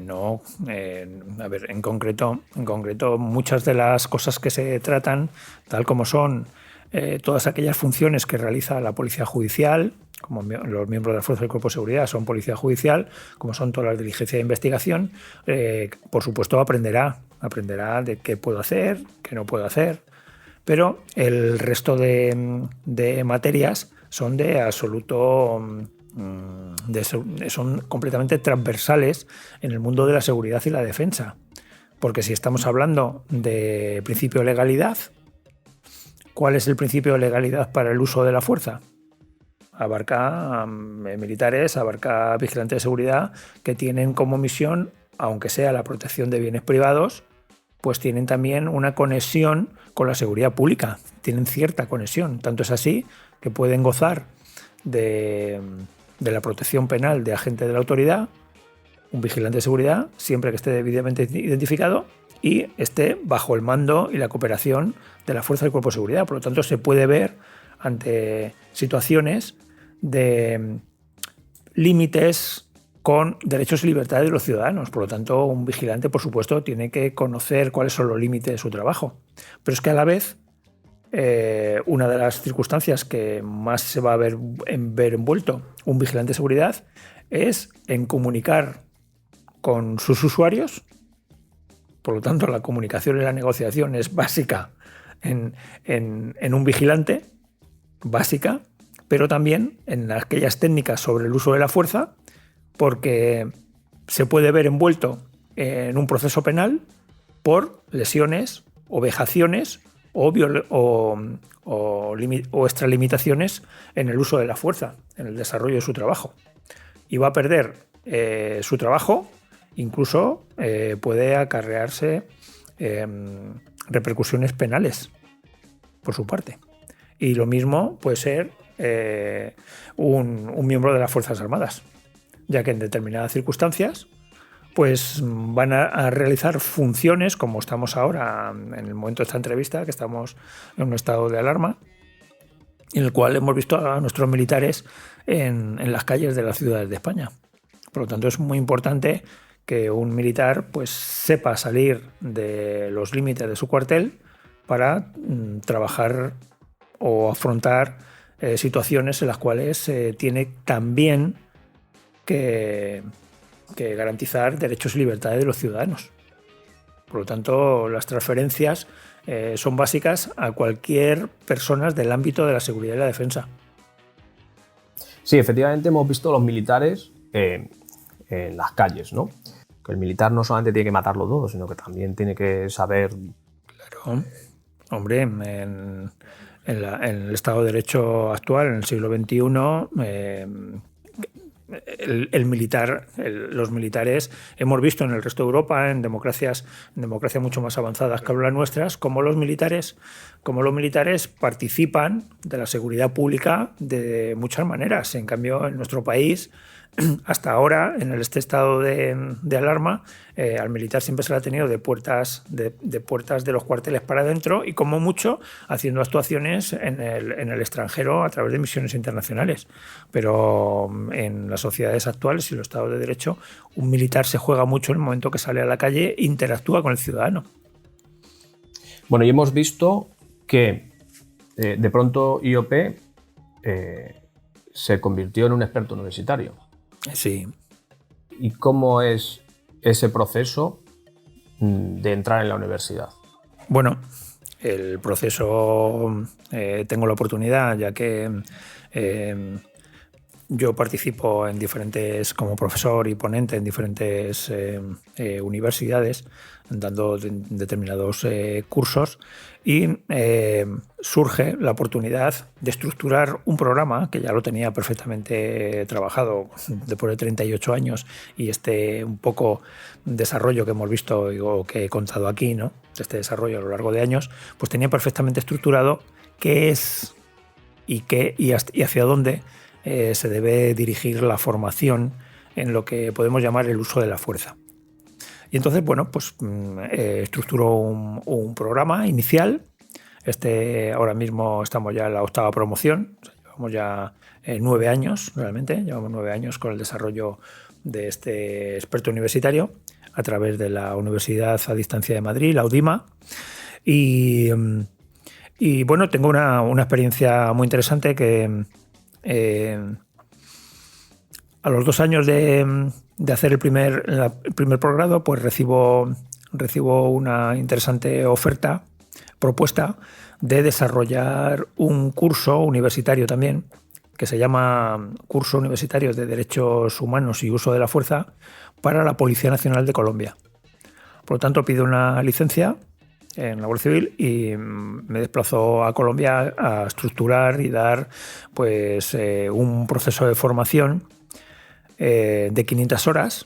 No, a ver, en concreto, muchas de las cosas que se tratan, tal como son todas aquellas funciones que realiza la Policía Judicial, como los miembros de la Fuerza del Cuerpo de Seguridad son Policía Judicial, como son todas las diligencias de investigación, por supuesto aprenderá de qué puedo hacer, qué no puedo hacer, pero el resto de materias son de absoluto... son completamente transversales en el mundo de la seguridad y la defensa. Porque si estamos hablando de principio de legalidad, ¿cuál es el principio de legalidad para el uso de la fuerza? Abarca militares, abarca vigilantes de seguridad que tienen como misión, aunque sea la protección de bienes privados, pues tienen también una conexión con la seguridad pública. Tienen cierta conexión. Tanto es así que pueden gozar de la protección penal de agente de la autoridad, un vigilante de seguridad, siempre que esté debidamente identificado y esté bajo el mando y la cooperación de la Fuerza del Cuerpo de Seguridad. Por lo tanto, se puede ver ante situaciones de límites con derechos y libertades de los ciudadanos. Por lo tanto, un vigilante, por supuesto, tiene que conocer cuáles son los límites de su trabajo. Pero es que a la vez, una de las circunstancias que más se va a ver envuelto un vigilante de seguridad es en comunicar con sus usuarios. Por lo tanto, la comunicación y la negociación es básica en un vigilante, básica, pero también en aquellas técnicas sobre el uso de la fuerza, porque se puede ver envuelto en un proceso penal por lesiones o vejaciones o extralimitaciones en el uso de la fuerza, en el desarrollo de su trabajo. Y va a perder su trabajo, incluso puede acarrearse repercusiones penales por su parte. Y lo mismo puede ser un miembro de las Fuerzas Armadas, ya que en determinadas circunstancias pues van a realizar funciones, como estamos ahora en el momento de esta entrevista, que estamos en un estado de alarma, en el cual hemos visto a nuestros militares en las calles de las ciudades de España. Por lo tanto, es muy importante que un militar pues sepa salir de los límites de su cuartel para trabajar o afrontar situaciones en las cuales tiene también que garantizar derechos y libertades de los ciudadanos. Por lo tanto, las transferencias son básicas a cualquier persona del ámbito de la seguridad y la defensa. Sí, efectivamente hemos visto los militares en las calles, ¿no? Que el militar no solamente tiene que matarlo todo, sino que también tiene que saber... Claro, hombre, en el Estado de Derecho actual, en el siglo XXI, los militares, hemos visto en el resto de Europa, en democracias mucho más avanzadas que las nuestras, como los militares participan de la seguridad pública de muchas maneras. En cambio, en nuestro país, hasta ahora, en este estado de alarma, al militar siempre se le ha tenido de puertas de los cuarteles para adentro y, como mucho, haciendo actuaciones en el extranjero a través de misiones internacionales. Pero en las sociedades actuales y los estados de derecho, un militar se juega mucho en el momento que sale a la calle e interactúa con el ciudadano. Bueno, y hemos visto que de pronto IOP se convirtió en un experto universitario. Sí. ¿Y cómo es ese proceso de entrar en la universidad? Bueno, el proceso, tengo la oportunidad, ya que yo participo en diferentes, como profesor y ponente en diferentes universidades, dando determinados cursos, y surge la oportunidad de estructurar un programa que ya lo tenía perfectamente trabajado después de 38 años, y un poco desarrollo que hemos visto o que he contado aquí, ¿no? Este desarrollo a lo largo de años, pues tenía perfectamente estructurado qué es y hacia dónde se debe dirigir la formación en lo que podemos llamar el uso de la fuerza. Y entonces, bueno, pues estructuró un programa inicial. Ahora mismo estamos ya en la 8ª promoción, o sea, llevamos ya 9 años, realmente, llevamos 9 años con el desarrollo de este experto universitario a través de la Universidad a Distancia de Madrid, la UDIMA. Y bueno, tengo una experiencia muy interesante que a los 2 años de hacer el primer posgrado, pues recibo una interesante propuesta de desarrollar un curso universitario también, que se llama Curso Universitario de Derechos Humanos y Uso de la Fuerza para la Policía Nacional de Colombia. Por lo tanto, pido una licencia en la Guardia Civil y me desplazo a Colombia a estructurar y dar pues un proceso de formación de 500 horas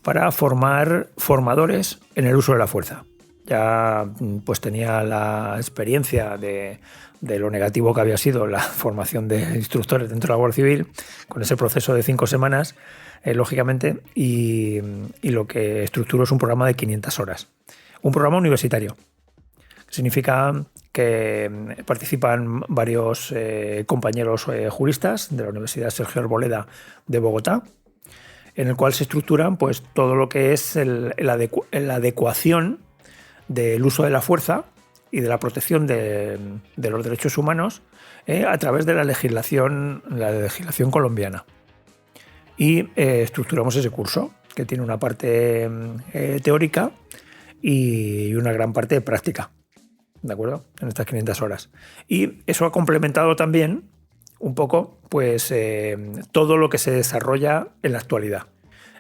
para formar formadores en el uso de la fuerza. Ya pues tenía la experiencia de lo negativo que había sido la formación de instructores dentro de la Guardia Civil, con ese proceso de 5 semanas, lógicamente, y lo que estructuro es un programa de 500 horas. Un programa universitario. Significa que participan varios compañeros juristas de la Universidad Sergio Arboleda de Bogotá, en el cual se estructuran pues, todo lo que es la adecuación del uso de la fuerza y de la protección de los derechos humanos a través de la legislación colombiana. Y estructuramos ese curso, que tiene una parte teórica y una gran parte práctica, ¿de acuerdo? En estas 500 horas. Y eso ha complementado también un poco pues, todo lo que se desarrolla en la actualidad.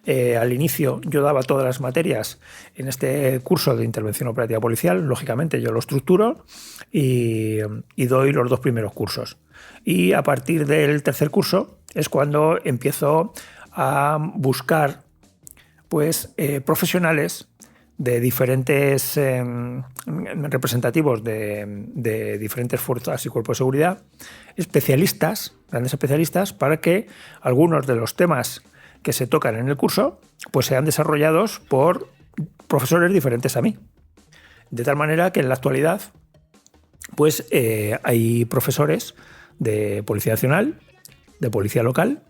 Al inicio yo daba todas las materias en este curso de intervención operativa policial. Lógicamente yo lo estructuro y doy los 2 primeros cursos. Y a partir del 3er curso es cuando empiezo a buscar pues, profesionales de diferentes representativos de diferentes fuerzas y cuerpos de seguridad, grandes especialistas, para que algunos de los temas que se tocan en el curso pues sean desarrollados por profesores diferentes a mí. De tal manera que en la actualidad pues hay profesores de Policía Nacional, de Policía Local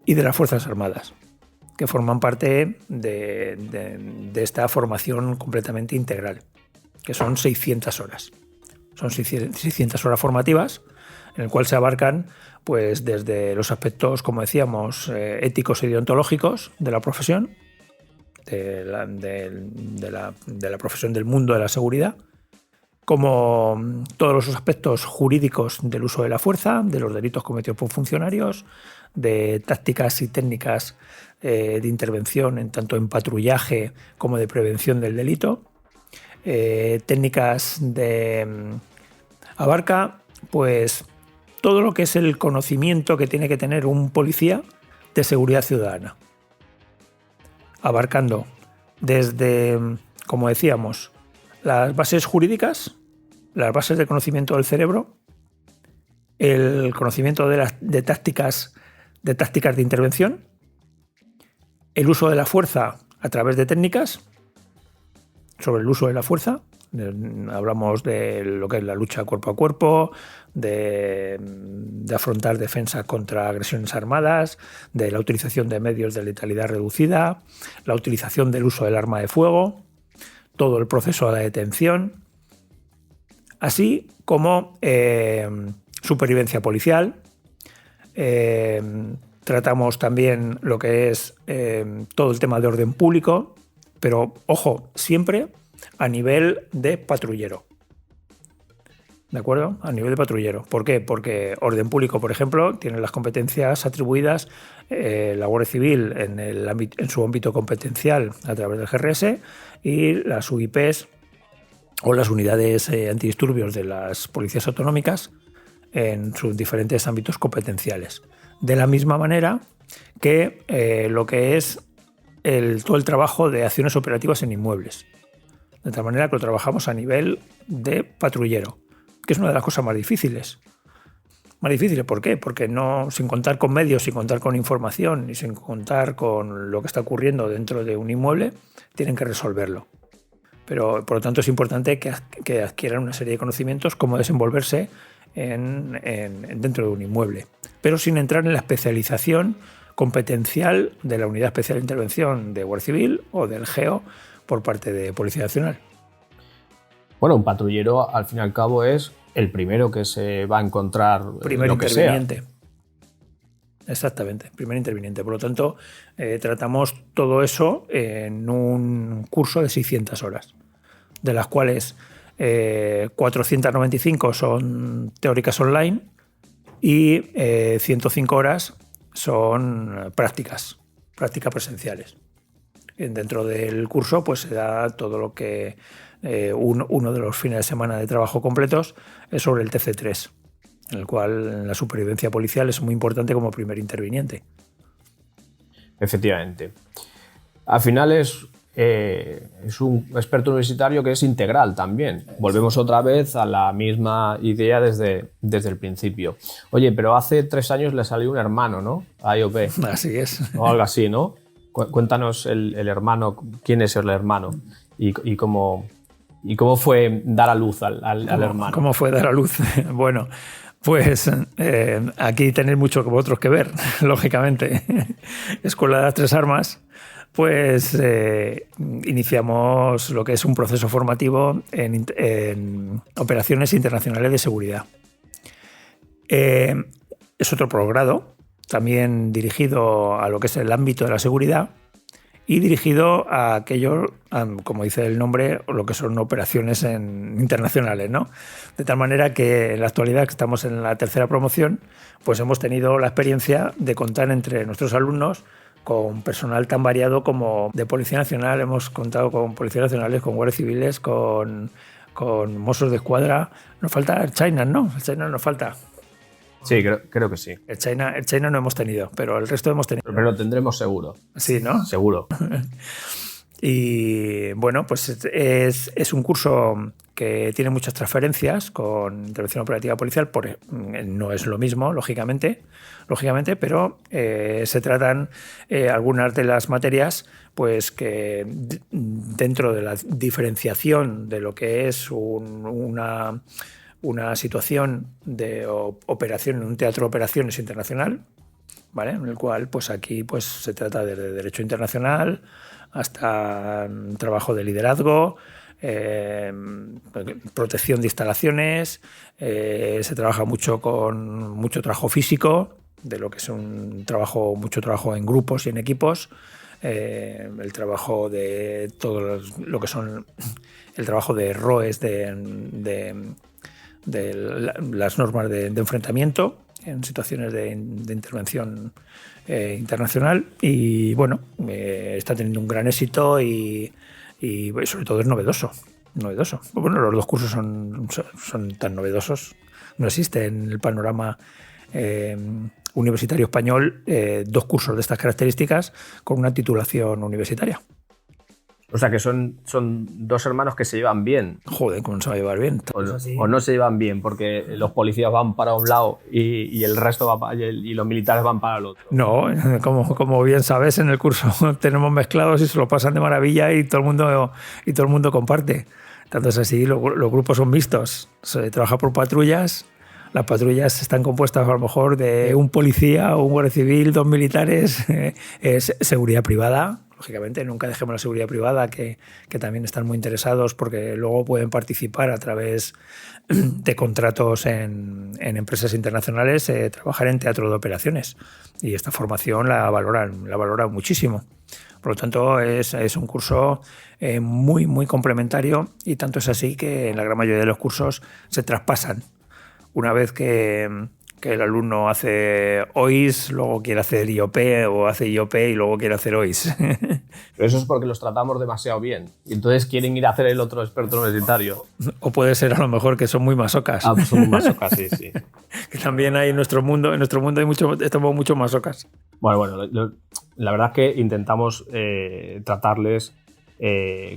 y de las Fuerzas Armadas, que forman parte de esta formación completamente integral, que son 600 horas. Son 600 horas formativas, en el cual se abarcan pues, desde los aspectos, como decíamos, éticos y deontológicos de la profesión, de la profesión del mundo de la seguridad, como todos los aspectos jurídicos del uso de la fuerza, de los delitos cometidos por funcionarios, de tácticas y técnicas de intervención tanto en patrullaje como de prevención del delito, técnicas abarca pues todo lo que es el conocimiento que tiene que tener un policía de seguridad ciudadana, abarcando desde, como decíamos, las bases jurídicas, las bases de conocimiento del cerebro, el conocimiento de tácticas de intervención, el uso de la fuerza a través de técnicas, sobre el uso de la fuerza. Hablamos de lo que es la lucha cuerpo a cuerpo, de afrontar defensa contra agresiones armadas, de la utilización de medios de letalidad reducida, la utilización del uso del arma de fuego, todo el proceso de la detención, así como supervivencia policial. Tratamos también lo que es todo el tema de orden público, pero, ojo, siempre a nivel de patrullero. ¿De acuerdo? A nivel de patrullero. ¿Por qué? Porque orden público, por ejemplo, tiene las competencias atribuidas la Guardia Civil en su ámbito competencial a través del GRS y las UIPs o las unidades antidisturbios de las policías autonómicas en sus diferentes ámbitos competenciales. De la misma manera que lo que es todo el trabajo de acciones operativas en inmuebles. De tal manera que lo trabajamos a nivel de patrullero, que es una de las cosas más difíciles. Más difíciles, ¿por qué? Porque sin contar con medios, sin contar con información y sin contar con lo que está ocurriendo dentro de un inmueble, tienen que resolverlo. Pero, por lo tanto, es importante que adquieran una serie de conocimientos cómo desenvolverse dentro de un inmueble, pero sin entrar en la especialización competencial de la Unidad Especial de Intervención de Guardia Civil o del GEO por parte de Policía Nacional. Bueno, un patrullero, al fin y al cabo, es el primero que se va a encontrar primer lo que sea. Exactamente, primer interviniente. Por lo tanto, tratamos todo eso en un curso de 600 horas, de las cuales 495 son teóricas online y 105 horas son prácticas presenciales. Dentro del curso pues se da todo lo que uno de los fines de semana de trabajo completos es sobre el TC3, en el cual la supervivencia policial es muy importante como primer interviniente. Efectivamente. Al final es un experto universitario que es integral también. Volvemos otra vez a la misma idea desde el principio. Oye, pero hace 3 años le salió un hermano, ¿no? A IOP. Así es. O algo así, ¿no? Cuéntanos el hermano, quién es el hermano y cómo fue dar a luz al hermano. ¿Cómo fue dar a luz? Bueno, pues aquí tenéis mucho que vosotros que ver, lógicamente. Escuela de las Tres Armas, pues iniciamos lo que es un proceso formativo en operaciones internacionales de seguridad. Es otro posgrado, también dirigido a lo que es el ámbito de la seguridad y dirigido a aquello, como dice el nombre, lo que son operaciones internacionales, ¿no? De tal manera que en la actualidad, que estamos en la 3ª promoción, pues hemos tenido la experiencia de contar entre nuestros alumnos con personal tan variado como de Policía Nacional. Hemos contado con Policías Nacionales, con Guardias Civiles, con Mossos de Escuadra. Nos falta el China, ¿no? El China nos falta. Sí, creo que sí. El China no hemos tenido, pero el resto hemos tenido. Pero lo tendremos seguro. Sí, ¿no? Seguro. Y bueno, pues es un curso que tiene muchas transferencias con intervención operativa policial. No es lo mismo, lógicamente, pero se tratan algunas de las materias pues que dentro de la diferenciación de lo que es una situación de operación en un teatro de operaciones internacional, ¿vale? En el cual pues aquí pues se trata de derecho internacional hasta trabajo de liderazgo, protección de instalaciones, se trabaja mucho con mucho trabajo físico, de lo que es mucho trabajo en grupos y en equipos, el trabajo de todo lo que son el trabajo de ROEs de las normas de enfrentamiento en situaciones de intervención internacional y bueno, está teniendo un gran éxito y sobre todo es novedoso. Bueno, los dos cursos son tan novedosos. No existe en el panorama universitario español 2 cursos de estas características con una titulación universitaria. O sea que son 2 hermanos que se llevan bien. Joder, ¿cómo se va a llevar bien? O no se llevan bien porque los policías van para un lado y el resto y los militares van para el otro. No, como bien sabes, en el curso tenemos mezclados y se lo pasan de maravilla y todo el mundo comparte. Tanto es así, los grupos son mixtos. Se trabaja por patrullas. Las patrullas están compuestas a lo mejor de un policía, un guardia civil, 2 militares. Es seguridad privada. Lógicamente, nunca dejemos la seguridad privada, que también están muy interesados porque luego pueden participar a través de contratos en empresas internacionales, trabajar en teatro de operaciones. Y esta formación la valoran muchísimo. Por lo tanto, es un curso muy, muy complementario y tanto es así que en la gran mayoría de los cursos se traspasan. Una vez que el alumno hace OIS, luego quiere hacer IOP o hace IOP y luego quiere hacer OIS. Pero eso es porque los tratamos demasiado bien y entonces quieren ir a hacer el otro experto universitario. O puede ser a lo mejor que son muy masocas. Ah, son muy masocas, sí. Que también hay en nuestro mundo estamos mucho masocas. Bueno, la verdad es que intentamos tratarles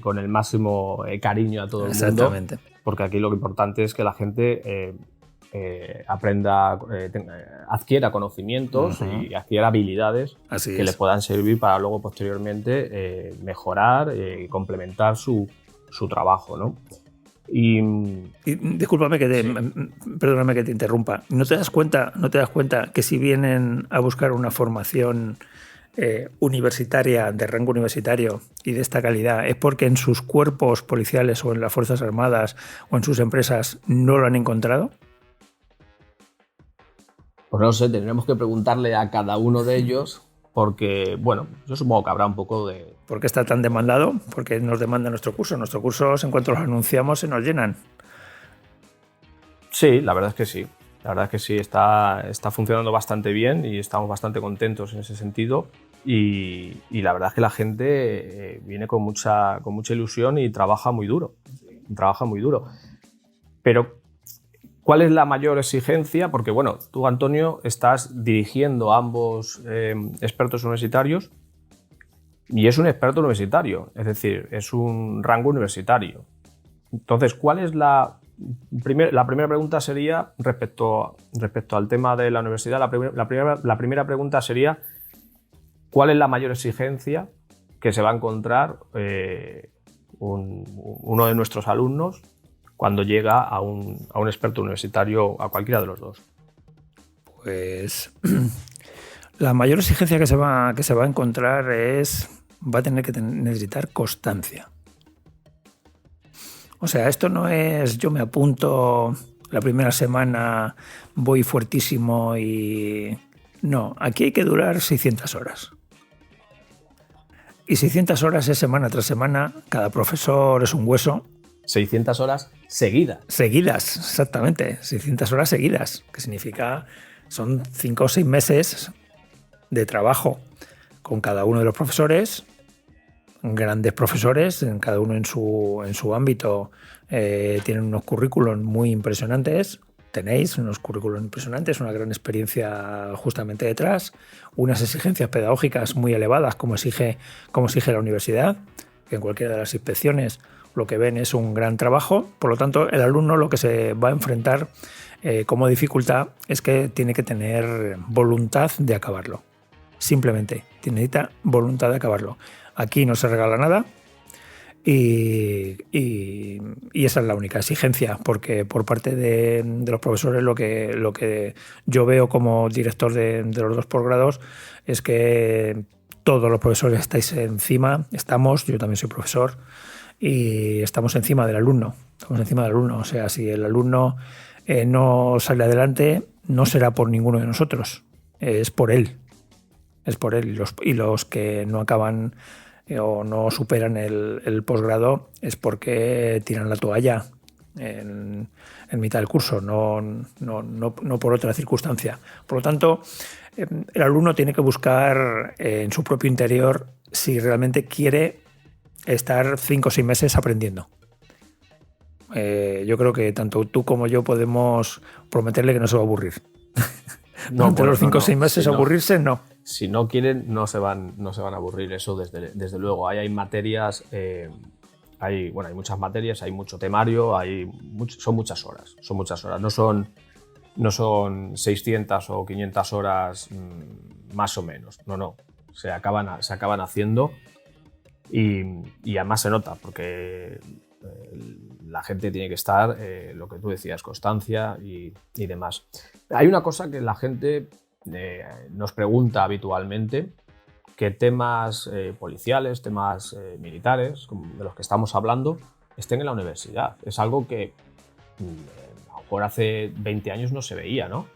con el máximo cariño a todo el mundo. Exactamente. Porque aquí lo importante es que la gente adquiera conocimientos y adquiera habilidades que le puedan servir para luego posteriormente mejorar y complementar su trabajo, ¿no? Y discúlpame perdóname que te interrumpa. ¿No te das cuenta que si vienen a buscar una formación universitaria, de rango universitario y de esta calidad, es porque en sus cuerpos policiales o en las Fuerzas Armadas o en sus empresas no lo han encontrado? Pues no sé, tendremos que preguntarle a cada uno de ellos porque, bueno, yo supongo que habrá un poco de... ¿Por qué está tan demandado? Porque nos demanda nuestro curso. Nuestros cursos, en cuanto los anunciamos, se nos llenan. Sí, la verdad es que sí. La verdad es que sí, está funcionando bastante bien y estamos bastante contentos en ese sentido. Y la verdad es que la gente viene con mucha ilusión y trabaja muy duro. Pero, ¿cuál es la mayor exigencia? Porque, bueno, tú, Antonio, estás dirigiendo a ambos expertos universitarios y es un experto universitario, es decir, es un rango universitario. Entonces, ¿cuál es la primera pregunta? Sería, respecto al tema de la universidad, la primera pregunta sería, ¿cuál es la mayor exigencia que se va a encontrar uno de nuestros alumnos cuando llega a un experto universitario, a cualquiera de los dos? Pues la mayor exigencia que se va a encontrar va a tener que necesitar constancia. O sea, esto no es yo me apunto la primera semana, voy fuertísimo y... No, aquí hay que durar 600 horas. Y 600 horas es semana tras semana, cada profesor es un hueso. 600 horas seguidas. Seguidas, exactamente. 600 horas seguidas, que significa son 5 o 6 meses de trabajo con cada uno de los profesores, grandes profesores, cada uno en su ámbito. Tienen unos currículos muy impresionantes. Tenéis unos currículos impresionantes, una gran experiencia justamente detrás, unas exigencias pedagógicas muy elevadas como exige la universidad, que en cualquiera de las inspecciones lo que ven es un gran trabajo. Por lo tanto, el alumno lo que se va a enfrentar como dificultad es que tiene que tener voluntad de acabarlo. Simplemente, necesita voluntad de acabarlo. Aquí no se regala nada. Y esa es la única exigencia, porque por parte de los profesores lo que yo veo como director de los dos posgrados es que todos los profesores estáis encima, yo también soy profesor, y estamos encima del alumno. O sea, si el alumno no sale adelante, no será por ninguno de nosotros, es por él. Y los que no acaban o no superan el posgrado es porque tiran la toalla en mitad del curso, no por otra circunstancia. Por lo tanto, el alumno tiene que buscar en su propio interior si realmente quiere estar 5 o 6 meses aprendiendo. Yo creo que tanto tú como yo podemos prometerle que no se va a aburrir. Durante los 5 o 6 meses aburrirse, no. Si no quieren, no se van a aburrir, eso desde luego. Hay materias, hay muchas materias, hay mucho temario, son muchas horas. No son 600 o 500 horas más o menos. No. Se acaban haciendo y además se nota porque la gente tiene que estar, lo que tú decías, constancia y demás. Hay una cosa que la gente nos pregunta habitualmente, que temas policiales, temas militares, de los que estamos hablando, estén en la universidad. Es algo que a lo mejor hace 20 años no se veía, ¿no?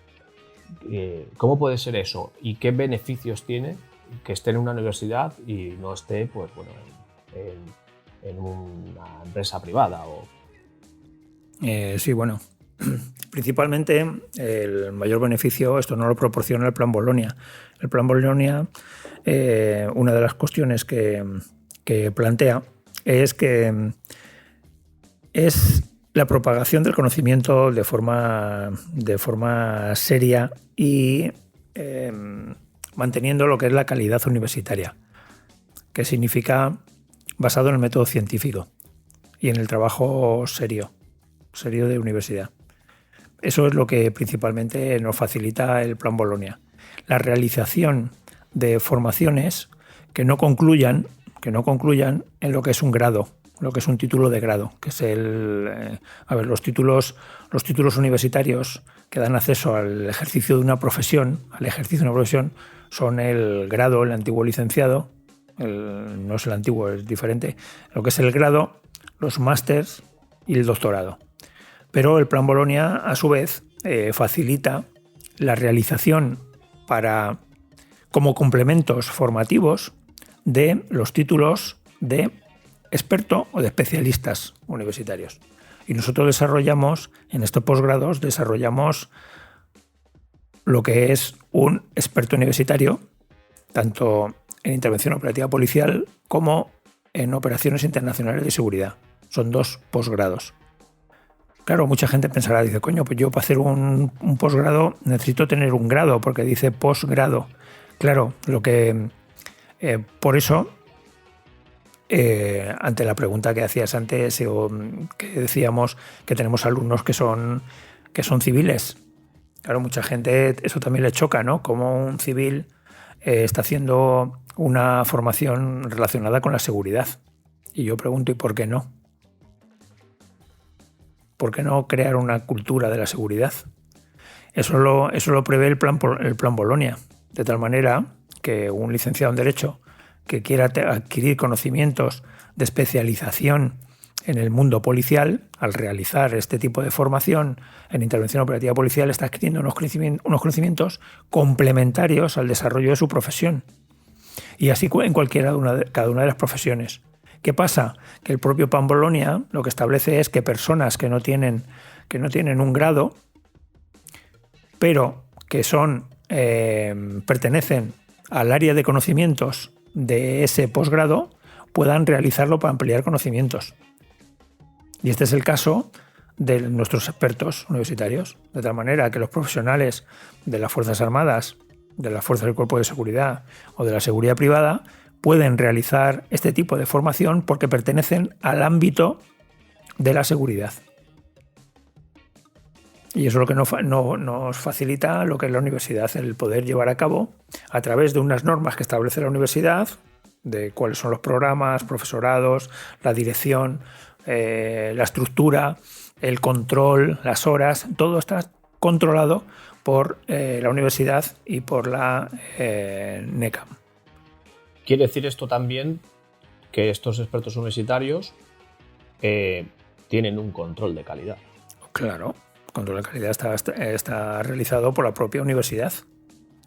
¿Cómo puede ser eso? ¿Y qué beneficios tiene que esté en una universidad y no esté, pues bueno, en una empresa privada? Sí, bueno. Principalmente el mayor beneficio, esto no lo proporciona el Plan Bolonia. El Plan Bolonia, una de las cuestiones que plantea es que es la propagación del conocimiento de forma seria y manteniendo lo que es la calidad universitaria, que significa basado en el método científico y en el trabajo serio de universidad. Eso es lo que principalmente nos facilita el Plan Bolonia. La realización de formaciones que no concluyan en lo que es un grado, lo que es un título de grado, que es los títulos universitarios que dan acceso al ejercicio de una profesión, son el grado, el antiguo licenciado, no es el antiguo, es diferente, lo que es el grado, los másters y el doctorado. Pero el Plan Bolonia, a su vez, facilita la realización como complementos formativos de los títulos de experto o de especialistas universitarios. Y nosotros en estos posgrados, desarrollamos lo que es un experto universitario, tanto en intervención operativa policial como en operaciones internacionales de seguridad. Son 2 posgrados. Claro, mucha gente pensará, dice, coño, pues yo para hacer un posgrado necesito tener un grado, porque dice posgrado. Claro, por eso, ante la pregunta que hacías antes, que decíamos que tenemos alumnos que son civiles. Claro, mucha gente eso también le choca, ¿no? Como un civil está haciendo una formación relacionada con la seguridad. Y yo pregunto, ¿y por qué no? ¿Por qué no crear una cultura de la seguridad? Eso lo prevé el plan Bolonia, de tal manera que un licenciado en Derecho que quiera adquirir conocimientos de especialización en el mundo policial, al realizar este tipo de formación en intervención operativa policial, está adquiriendo unos conocimientos complementarios al desarrollo de su profesión. Y así en cada una de las profesiones. ¿Qué pasa? Que el propio Plan Bolonia lo que establece es que personas que no tienen un grado, pero que pertenecen al área de conocimientos de ese posgrado, puedan realizarlo para ampliar conocimientos. Y este es el caso de nuestros expertos universitarios, de tal manera que los profesionales de las Fuerzas Armadas, de las Fuerzas del Cuerpo de Seguridad o de la seguridad privada pueden realizar este tipo de formación porque pertenecen al ámbito de la seguridad. Y eso es lo que nos facilita lo que es la universidad, el poder llevar a cabo a través de unas normas que establece la universidad, de cuáles son los programas, profesorados, la dirección, la estructura, el control, las horas, todo está controlado por la universidad y por la NECAM. Quiere decir esto también que estos expertos universitarios tienen un control de calidad. Claro, el control de calidad está realizado por la propia universidad.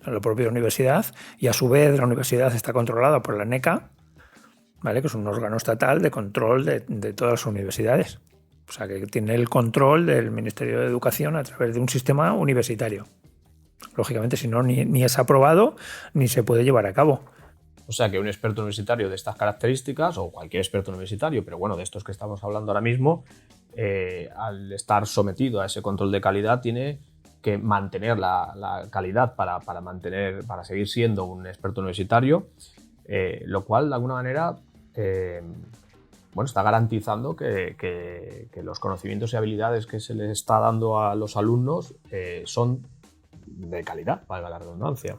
La propia universidad, y a su vez la universidad está controlada por la NECA, ¿vale? Que es un órgano estatal de control de todas las universidades. O sea, que tiene el control del Ministerio de Educación a través de un sistema universitario. Lógicamente, si no, ni es aprobado ni se puede llevar a cabo. O sea que un experto universitario de estas características, o cualquier experto universitario, pero bueno, de estos que estamos hablando ahora mismo, al estar sometido a ese control de calidad, tiene que mantener la calidad para seguir siendo un experto universitario, lo cual, de alguna manera, está garantizando que los conocimientos y habilidades que se les está dando a los alumnos son de calidad, valga la redundancia.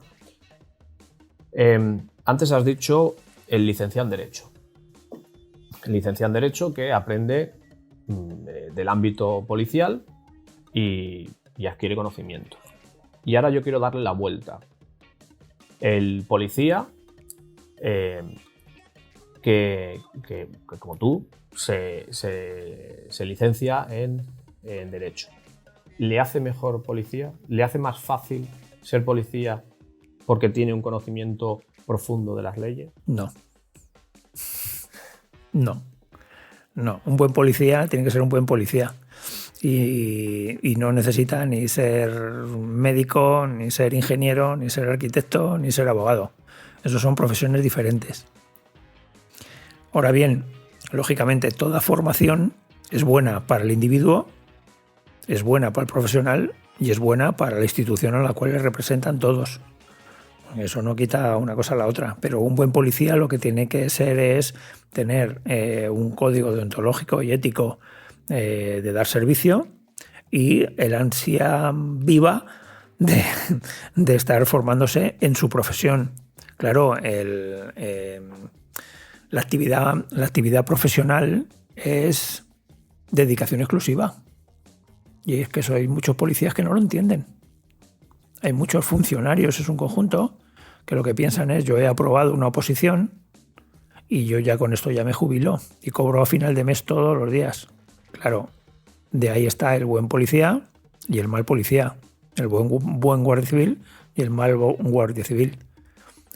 Antes has dicho el licenciado en Derecho. El licenciado en Derecho que aprende del ámbito policial y adquiere conocimiento. Y ahora yo quiero darle la vuelta. El policía que como tú se licencia en Derecho. ¿Le hace mejor policía? ¿Le hace más fácil ser policía porque tiene un conocimiento profundo de las leyes? No. Un buen policía tiene que ser un buen policía. Y no necesita ni ser médico, ni ser ingeniero, ni ser arquitecto, ni ser abogado. Esos son profesiones diferentes. Ahora bien, lógicamente, toda formación es buena para el individuo, es buena para el profesional y es buena para la institución a la cual le representan todos. Eso no quita una cosa a la otra, pero un buen policía lo que tiene que ser es tener un código deontológico y ético de dar servicio, y el ansia viva de estar formándose en su profesión. Claro, la actividad profesional es dedicación exclusiva. Y es que hay muchos policías que no lo entienden. Hay muchos funcionarios, es un conjunto, que lo que piensan es: yo he aprobado una oposición y yo ya con esto ya me jubilo y cobro a final de mes todos los días. Claro, de ahí está el buen policía y el mal policía, el buen guardia civil y el mal guardia civil.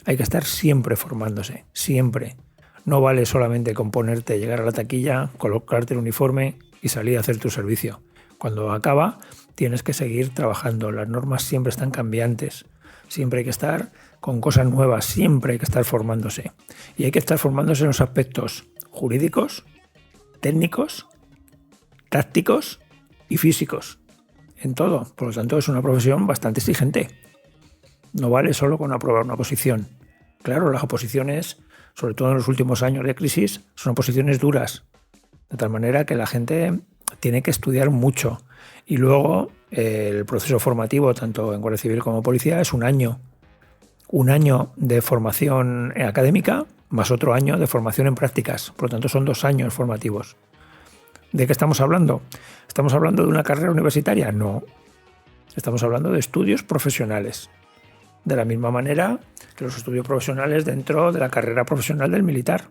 Hay que estar siempre formándose, siempre. No vale solamente con ponerte, llegar a la taquilla, colocarte el uniforme y salir a hacer tu servicio. Cuando acaba, tienes que seguir trabajando. Las normas siempre están cambiantes. Siempre hay que estar con cosas nuevas. Siempre hay que estar formándose. Y hay que estar formándose en los aspectos jurídicos, técnicos, tácticos y físicos. En todo. Por lo tanto, es una profesión bastante exigente. No vale solo con aprobar una oposición. Claro, las oposiciones, sobre todo en los últimos años de crisis, son oposiciones duras. De tal manera que la gente tiene que estudiar mucho. Y luego el proceso formativo, tanto en Guardia Civil como Policía, es un año. Un año de formación académica más otro año de formación en prácticas. Por lo tanto, son 2 años formativos. ¿De qué estamos hablando? ¿Estamos hablando de una carrera universitaria? No. Estamos hablando de estudios profesionales. De la misma manera que los estudios profesionales dentro de la carrera profesional del militar.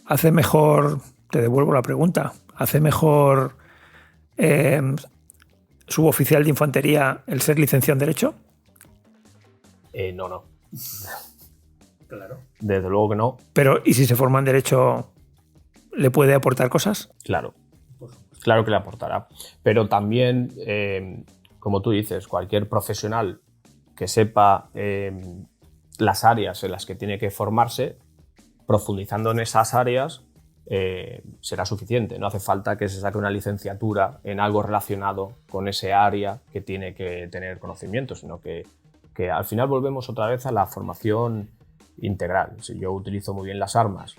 ¿Hace mejor, te devuelvo la pregunta, hace mejor suboficial de infantería el ser licenciado en Derecho? No. Claro. Desde luego que no. Pero, ¿y si se forma en Derecho, le puede aportar cosas? Claro. Claro que le aportará. Pero también, como tú dices, cualquier profesional que sepa las áreas en las que tiene que formarse, profundizando en esas áreas, será suficiente. No hace falta que se saque una licenciatura en algo relacionado con ese área que tiene que tener conocimiento, sino que al final volvemos otra vez a la formación integral. Si yo utilizo muy bien las armas,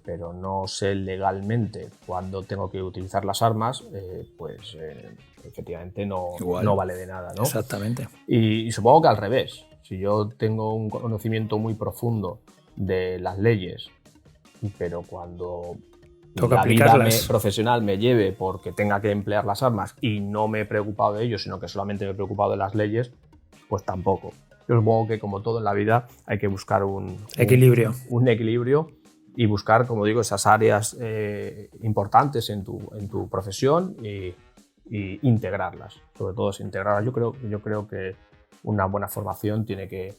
pero no sé legalmente cuándo tengo que utilizar las armas, pues efectivamente no vale de nada, ¿no? Exactamente. Y supongo que al revés. Si yo tengo un conocimiento muy profundo de las leyes, pero cuando toca la vida aplicarlas, profesional me lleve porque tenga que emplear las armas y no me he preocupado de ello, sino que solamente me he preocupado de las leyes, pues tampoco. Yo supongo que, como todo en la vida, hay que buscar un equilibrio y buscar, como digo, esas áreas importantes en tu profesión y integrarlas. Sobre todo es integrarlas. Yo creo que una buena formación tiene que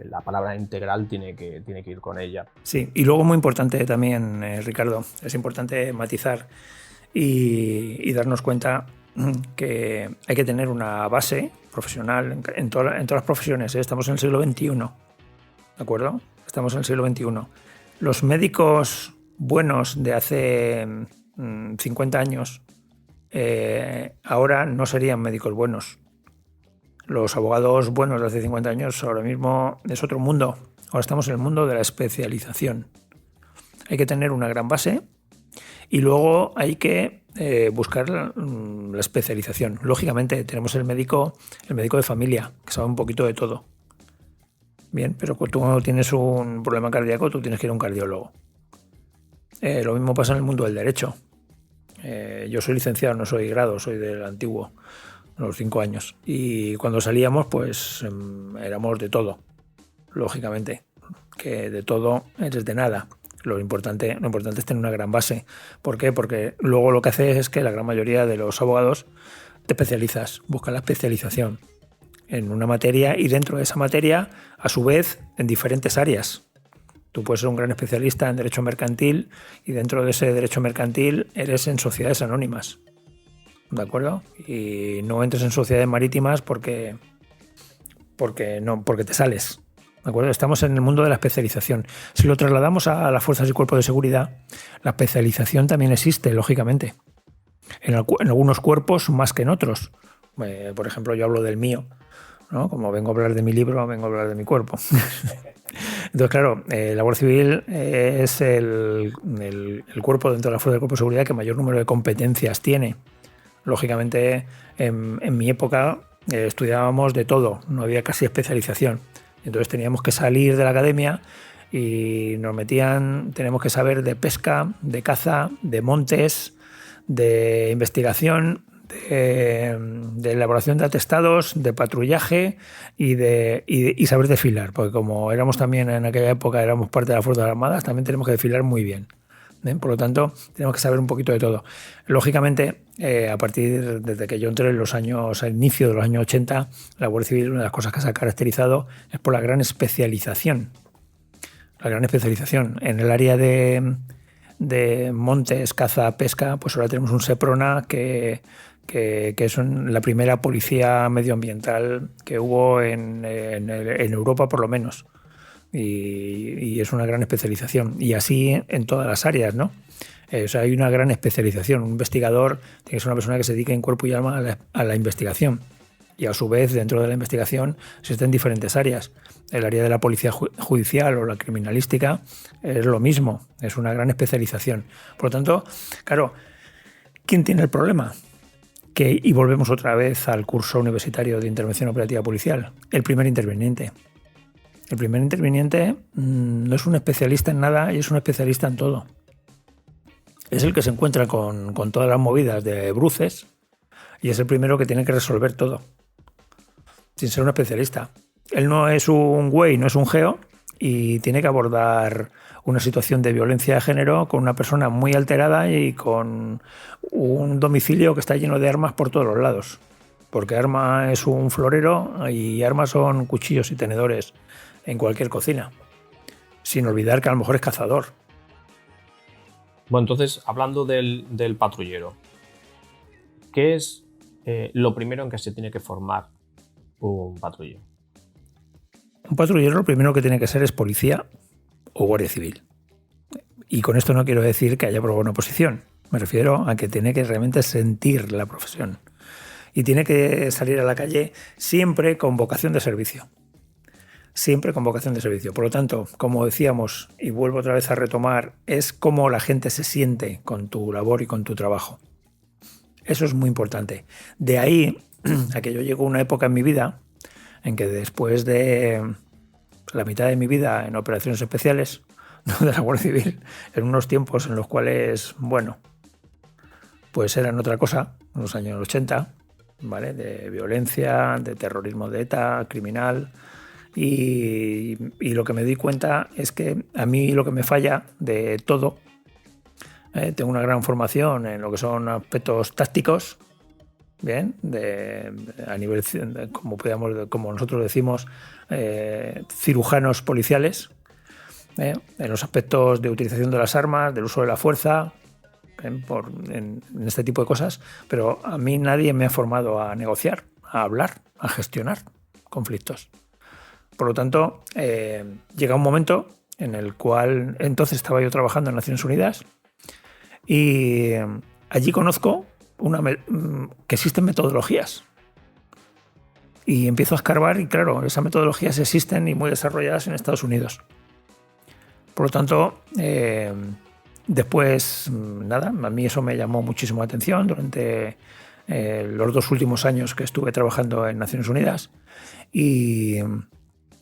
la palabra integral tiene que ir con ella. Sí, y luego muy importante también, Ricardo, es importante matizar y darnos cuenta que hay que tener una base profesional en todas las profesiones. Estamos en el siglo XXI, ¿de acuerdo? Estamos en el siglo XXI. Los médicos buenos de hace 50 años ahora no serían médicos buenos. Los abogados buenos de hace 50 años ahora mismo es otro mundo. Ahora estamos en el mundo de la especialización. Hay que tener una gran base y luego hay que buscar la especialización. Lógicamente tenemos el médico de familia, que sabe un poquito de todo. Bien, pero tú cuando tienes un problema cardíaco, tú tienes que ir a un cardiólogo. Lo mismo pasa en el mundo del derecho. Yo soy licenciado, no soy grado, soy del antiguo, los 5 años. Y cuando salíamos, pues éramos de todo, lógicamente. Que de todo eres de nada. Lo importante es tener una gran base. ¿Por qué? Porque luego lo que hace es que la gran mayoría de los abogados te especializas, buscas la especialización en una materia y dentro de esa materia, a su vez, en diferentes áreas. Tú puedes ser un gran especialista en derecho mercantil y dentro de ese derecho mercantil eres en sociedades anónimas. ¿De acuerdo? Y no entres en sociedades marítimas porque te sales. ¿De acuerdo? Estamos en el mundo de la especialización. Si lo trasladamos a las fuerzas y cuerpos de seguridad, la especialización también existe, lógicamente. En algunos cuerpos más que en otros. Por ejemplo, yo hablo del mío, ¿no? Como vengo a hablar de mi libro, vengo a hablar de mi cuerpo. Entonces, claro, la Guardia Civil es el cuerpo dentro de la Fuerza de Cuerpo de Seguridad que mayor número de competencias tiene. Lógicamente, en mi época estudiábamos de todo, no había casi especialización. Entonces teníamos que salir de la academia y nos metían, tenemos que saber de pesca, de caza, de montes, de investigación, de elaboración de atestados, de patrullaje y saber desfilar, porque como éramos también en aquella época, éramos parte de las Fuerzas Armadas, también tenemos que desfilar muy bien. Por lo tanto, tenemos que saber un poquito de todo. Lógicamente, desde que yo entré al inicio de los años 80, la Guardia Civil, una de las cosas que se ha caracterizado es por la gran especialización. La gran especialización. En el área de montes, caza, pesca, pues ahora tenemos un SEPRONA que es la primera policía medioambiental que hubo en Europa, por lo menos. Y es una gran especialización. Y así en todas las áreas, ¿no? O sea, hay una gran especialización. Un investigador tiene que ser una persona que se dedique en cuerpo y alma a la investigación. Y a su vez, dentro de la investigación, existen diferentes áreas. El área de la policía judicial o la criminalística es lo mismo. Es una gran especialización. Por lo tanto, claro, ¿quién tiene el problema? Y volvemos otra vez al curso universitario de intervención operativa policial. El primer interviniente. El primer interviniente no es un especialista en nada y es un especialista en todo. Es el que se encuentra con todas las movidas de bruces y es el primero que tiene que resolver todo, sin ser un especialista. Él no es un güey, no es un geo y tiene que abordar una situación de violencia de género con una persona muy alterada y con un domicilio que está lleno de armas por todos los lados. Porque arma es un florero y armas son cuchillos y tenedores en cualquier cocina. Sin olvidar que a lo mejor es cazador. Bueno, entonces, hablando del patrullero, ¿qué es lo primero en que se tiene que formar un patrullero? Un patrullero lo primero que tiene que ser es policía o guardia civil. Y con esto no quiero decir que haya probado una oposición. Me refiero a que tiene que realmente sentir la profesión. Y tiene que salir a la calle siempre con vocación de servicio. Siempre con vocación de servicio. Por lo tanto, como decíamos, y vuelvo otra vez a retomar, es cómo la gente se siente con tu labor y con tu trabajo. Eso es muy importante. De ahí a que yo llego a una época en mi vida en que después de la mitad de mi vida en operaciones especiales, ¿no?, de la Guardia Civil, en unos tiempos en los cuales, bueno, pues eran otra cosa, en los años 80, ¿vale?, de violencia, de terrorismo de ETA, criminal. Y lo que me di cuenta es que a mí lo que me falla de todo, tengo una gran formación en lo que son aspectos tácticos, bien, a nivel, como nosotros decimos, cirujanos policiales, en los aspectos de utilización de las armas, del uso de la fuerza, en este tipo de cosas, pero a mí nadie me ha formado a negociar, a hablar, a gestionar conflictos. Por lo tanto, llega un momento en el cual entonces estaba yo trabajando en Naciones Unidas y allí conozco que existen metodologías. Y empiezo a escarbar y claro, esas metodologías existen y muy desarrolladas en Estados Unidos. Por lo tanto, después, nada, a mí eso me llamó muchísimo la atención durante los 2 últimos años que estuve trabajando en Naciones Unidas y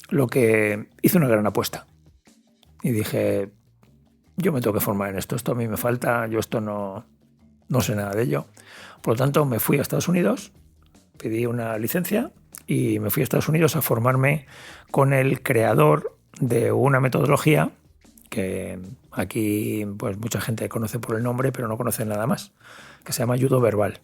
lo que hice una gran apuesta. Y dije, yo me tengo que formar en esto a mí me falta, yo esto no sé nada de ello. Por lo tanto, me fui a Estados Unidos, pedí una licencia y me fui a Estados Unidos a formarme con el creador de una metodología que aquí pues mucha gente conoce por el nombre, pero no conoce nada más, que se llama judo verbal.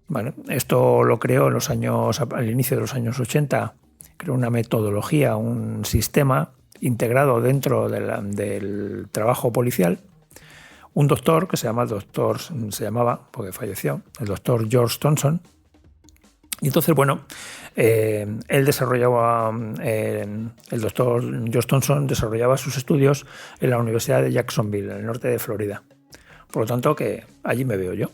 Bueno, esto lo creó al inicio de los años 80, creó una metodología, un sistema integrado dentro del trabajo policial. Un doctor que se llamaba, porque falleció, el doctor George Thompson. Y entonces, bueno, el doctor George Thompson desarrollaba sus estudios en la Universidad de Jacksonville, en el norte de Florida. Por lo tanto, que allí me veo yo.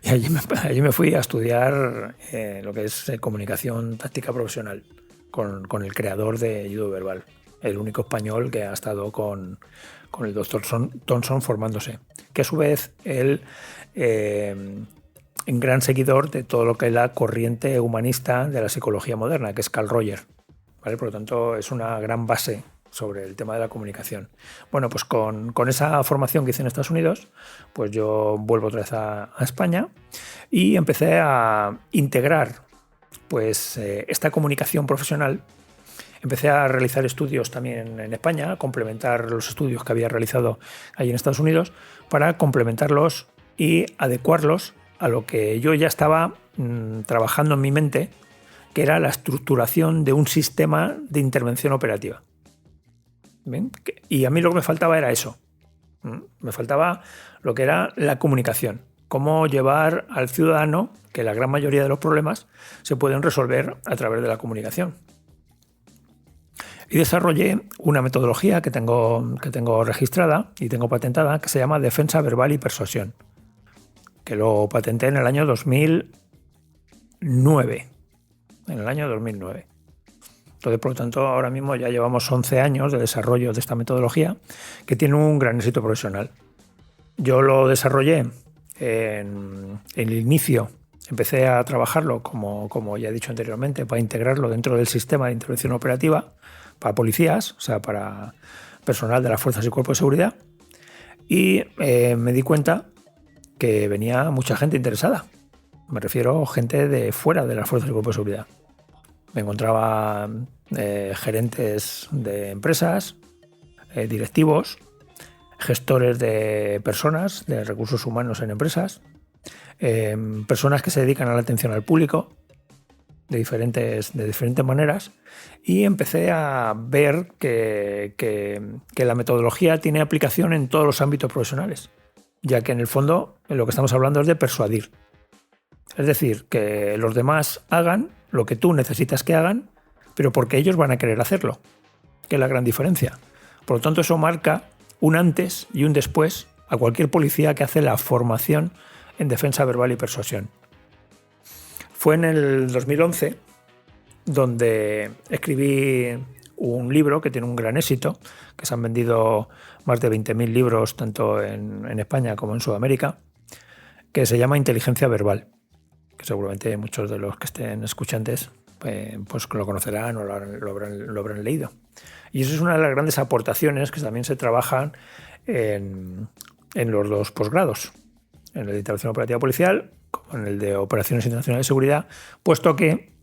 Y allí me fui a estudiar lo que es comunicación táctica profesional con el creador de judo verbal. el único español que ha estado con el doctor Thompson formándose, que a su vez él un gran seguidor de todo lo que es la corriente humanista de la psicología moderna, que es Carl Rogers, ¿vale? Por lo tanto, es una gran base sobre el tema de la comunicación. Bueno, pues con esa formación que hice en Estados Unidos, pues yo vuelvo otra vez a España y empecé a integrar pues esta comunicación profesional. Empecé a realizar estudios también en España, a complementar los estudios que había realizado allí en Estados Unidos, para complementarlos y adecuarlos a lo que yo ya estaba trabajando en mi mente, que era la estructuración de un sistema de intervención operativa. ¿Bien? Y a mí lo que me faltaba era eso. Me faltaba lo que era la comunicación. Cómo llevar al ciudadano que la gran mayoría de los problemas se pueden resolver a través de la comunicación. Y desarrollé una metodología que tengo registrada y tengo patentada, que se llama defensa verbal y persuasión, que lo patenté en el año 2009. En el año 2009. Entonces, por lo tanto, ahora mismo ya llevamos 11 años de desarrollo de esta metodología, que tiene un gran éxito profesional. Yo lo desarrollé en el inicio, empecé a trabajarlo, como ya he dicho anteriormente, para integrarlo dentro del sistema de intervención operativa para policías, o sea, para personal de las fuerzas y cuerpos de seguridad, y me di cuenta que venía mucha gente interesada. Me refiero a gente de fuera de las fuerzas y cuerpos de seguridad. Me encontraba gerentes de empresas, directivos, gestores de personas, de recursos humanos en empresas, personas que se dedican a la atención al público de diferentes maneras, y empecé a ver que la metodología tiene aplicación en todos los ámbitos profesionales, ya que en el fondo lo que estamos hablando es de persuadir. Es decir, que los demás hagan lo que tú necesitas que hagan, pero porque ellos van a querer hacerlo, que es la gran diferencia. Por lo tanto, eso marca un antes y un después a cualquier policía que hace la formación en defensa verbal y persuasión. Fue en el 2011 donde escribí un libro que tiene un gran éxito, que se han vendido más de 20.000 libros tanto en España como en Sudamérica, que se llama Inteligencia Verbal, que seguramente muchos de los que estén escuchantes pues lo conocerán o lo habrán leído. Y eso es una de las grandes aportaciones que también se trabajan en los dos posgrados, en el de intervención operativa policial como en el de operaciones internacionales de seguridad, puesto que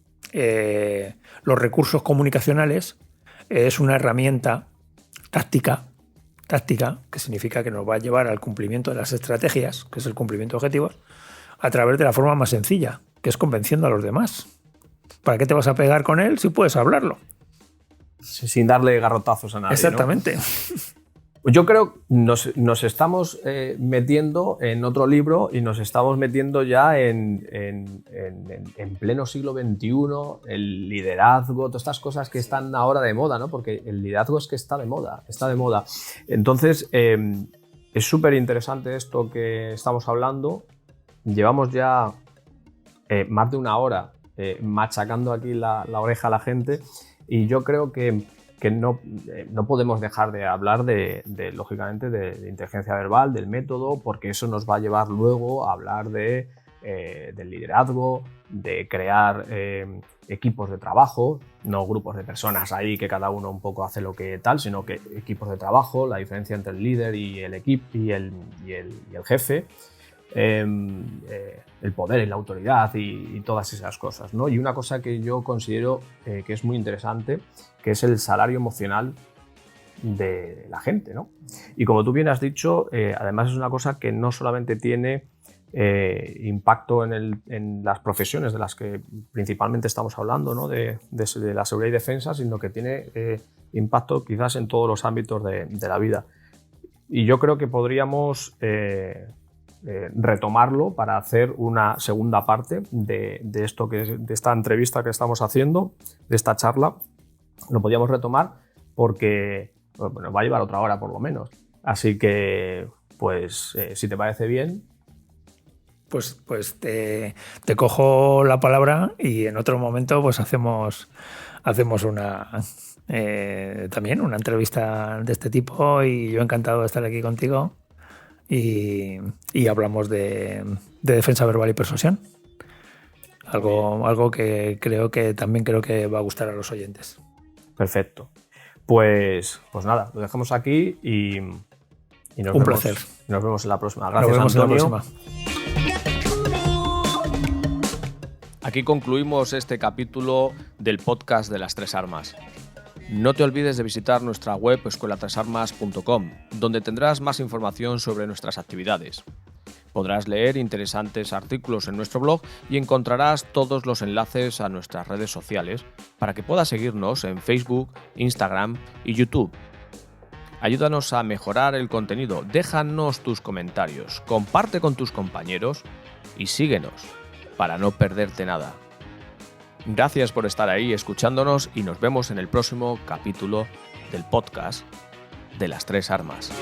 los recursos comunicacionales es una herramienta táctica, que significa que nos va a llevar al cumplimiento de las estrategias, que es el cumplimiento de objetivos, a través de la forma más sencilla, que es convenciendo a los demás. ¿Para qué te vas a pegar con él si puedes hablarlo? Sin darle garrotazos a nadie. Exactamente. ¿No? Yo creo que nos estamos metiendo en otro libro y nos estamos metiendo ya en pleno siglo XXI, el liderazgo, todas estas cosas que están ahora de moda, ¿no? Porque el liderazgo es que está de moda. Entonces, es súper interesante esto que estamos hablando. Llevamos ya más de una hora machacando aquí la oreja a la gente, y yo creo que no podemos dejar de hablar lógicamente, de inteligencia verbal, del método, porque eso nos va a llevar luego a hablar del liderazgo, de crear equipos de trabajo, no grupos de personas ahí que cada uno un poco hace lo que tal, sino que equipos de trabajo, la diferencia entre el líder y el equipo y el jefe, el poder y la autoridad y todas esas cosas, ¿no? Y una cosa que yo considero que es muy interesante, que es el salario emocional de la gente, ¿no? Y como tú bien has dicho, además es una cosa que no solamente tiene impacto en las profesiones de las que principalmente estamos hablando, ¿no? de la seguridad y defensa, sino que tiene impacto quizás en todos los ámbitos de la vida. Y yo creo que podríamos retomarlo para hacer una segunda parte de esta entrevista que estamos haciendo, de esta charla. Lo podríamos retomar porque nos va a llevar otra hora por lo menos. Así que, pues, si te parece bien, pues te cojo la palabra y en otro momento pues hacemos también una entrevista de este tipo, y yo encantado de estar aquí contigo y hablamos de defensa verbal y persuasión. Algo que creo que va a gustar a los oyentes. Perfecto. Pues nada, lo dejamos aquí y nos Un vemos. placer. Nos vemos en la próxima. Gracias, Nos vemos Antonio. en la próxima. Aquí concluimos este capítulo del podcast de las tres armas. No te olvides de visitar nuestra web escuelatresarmas.com, donde tendrás más información sobre nuestras actividades. Podrás leer interesantes artículos en nuestro blog y encontrarás todos los enlaces a nuestras redes sociales para que puedas seguirnos en Facebook, Instagram y YouTube. Ayúdanos a mejorar el contenido, déjanos tus comentarios, comparte con tus compañeros y síguenos para no perderte nada. Gracias por estar ahí escuchándonos y nos vemos en el próximo capítulo del podcast de las tres armas.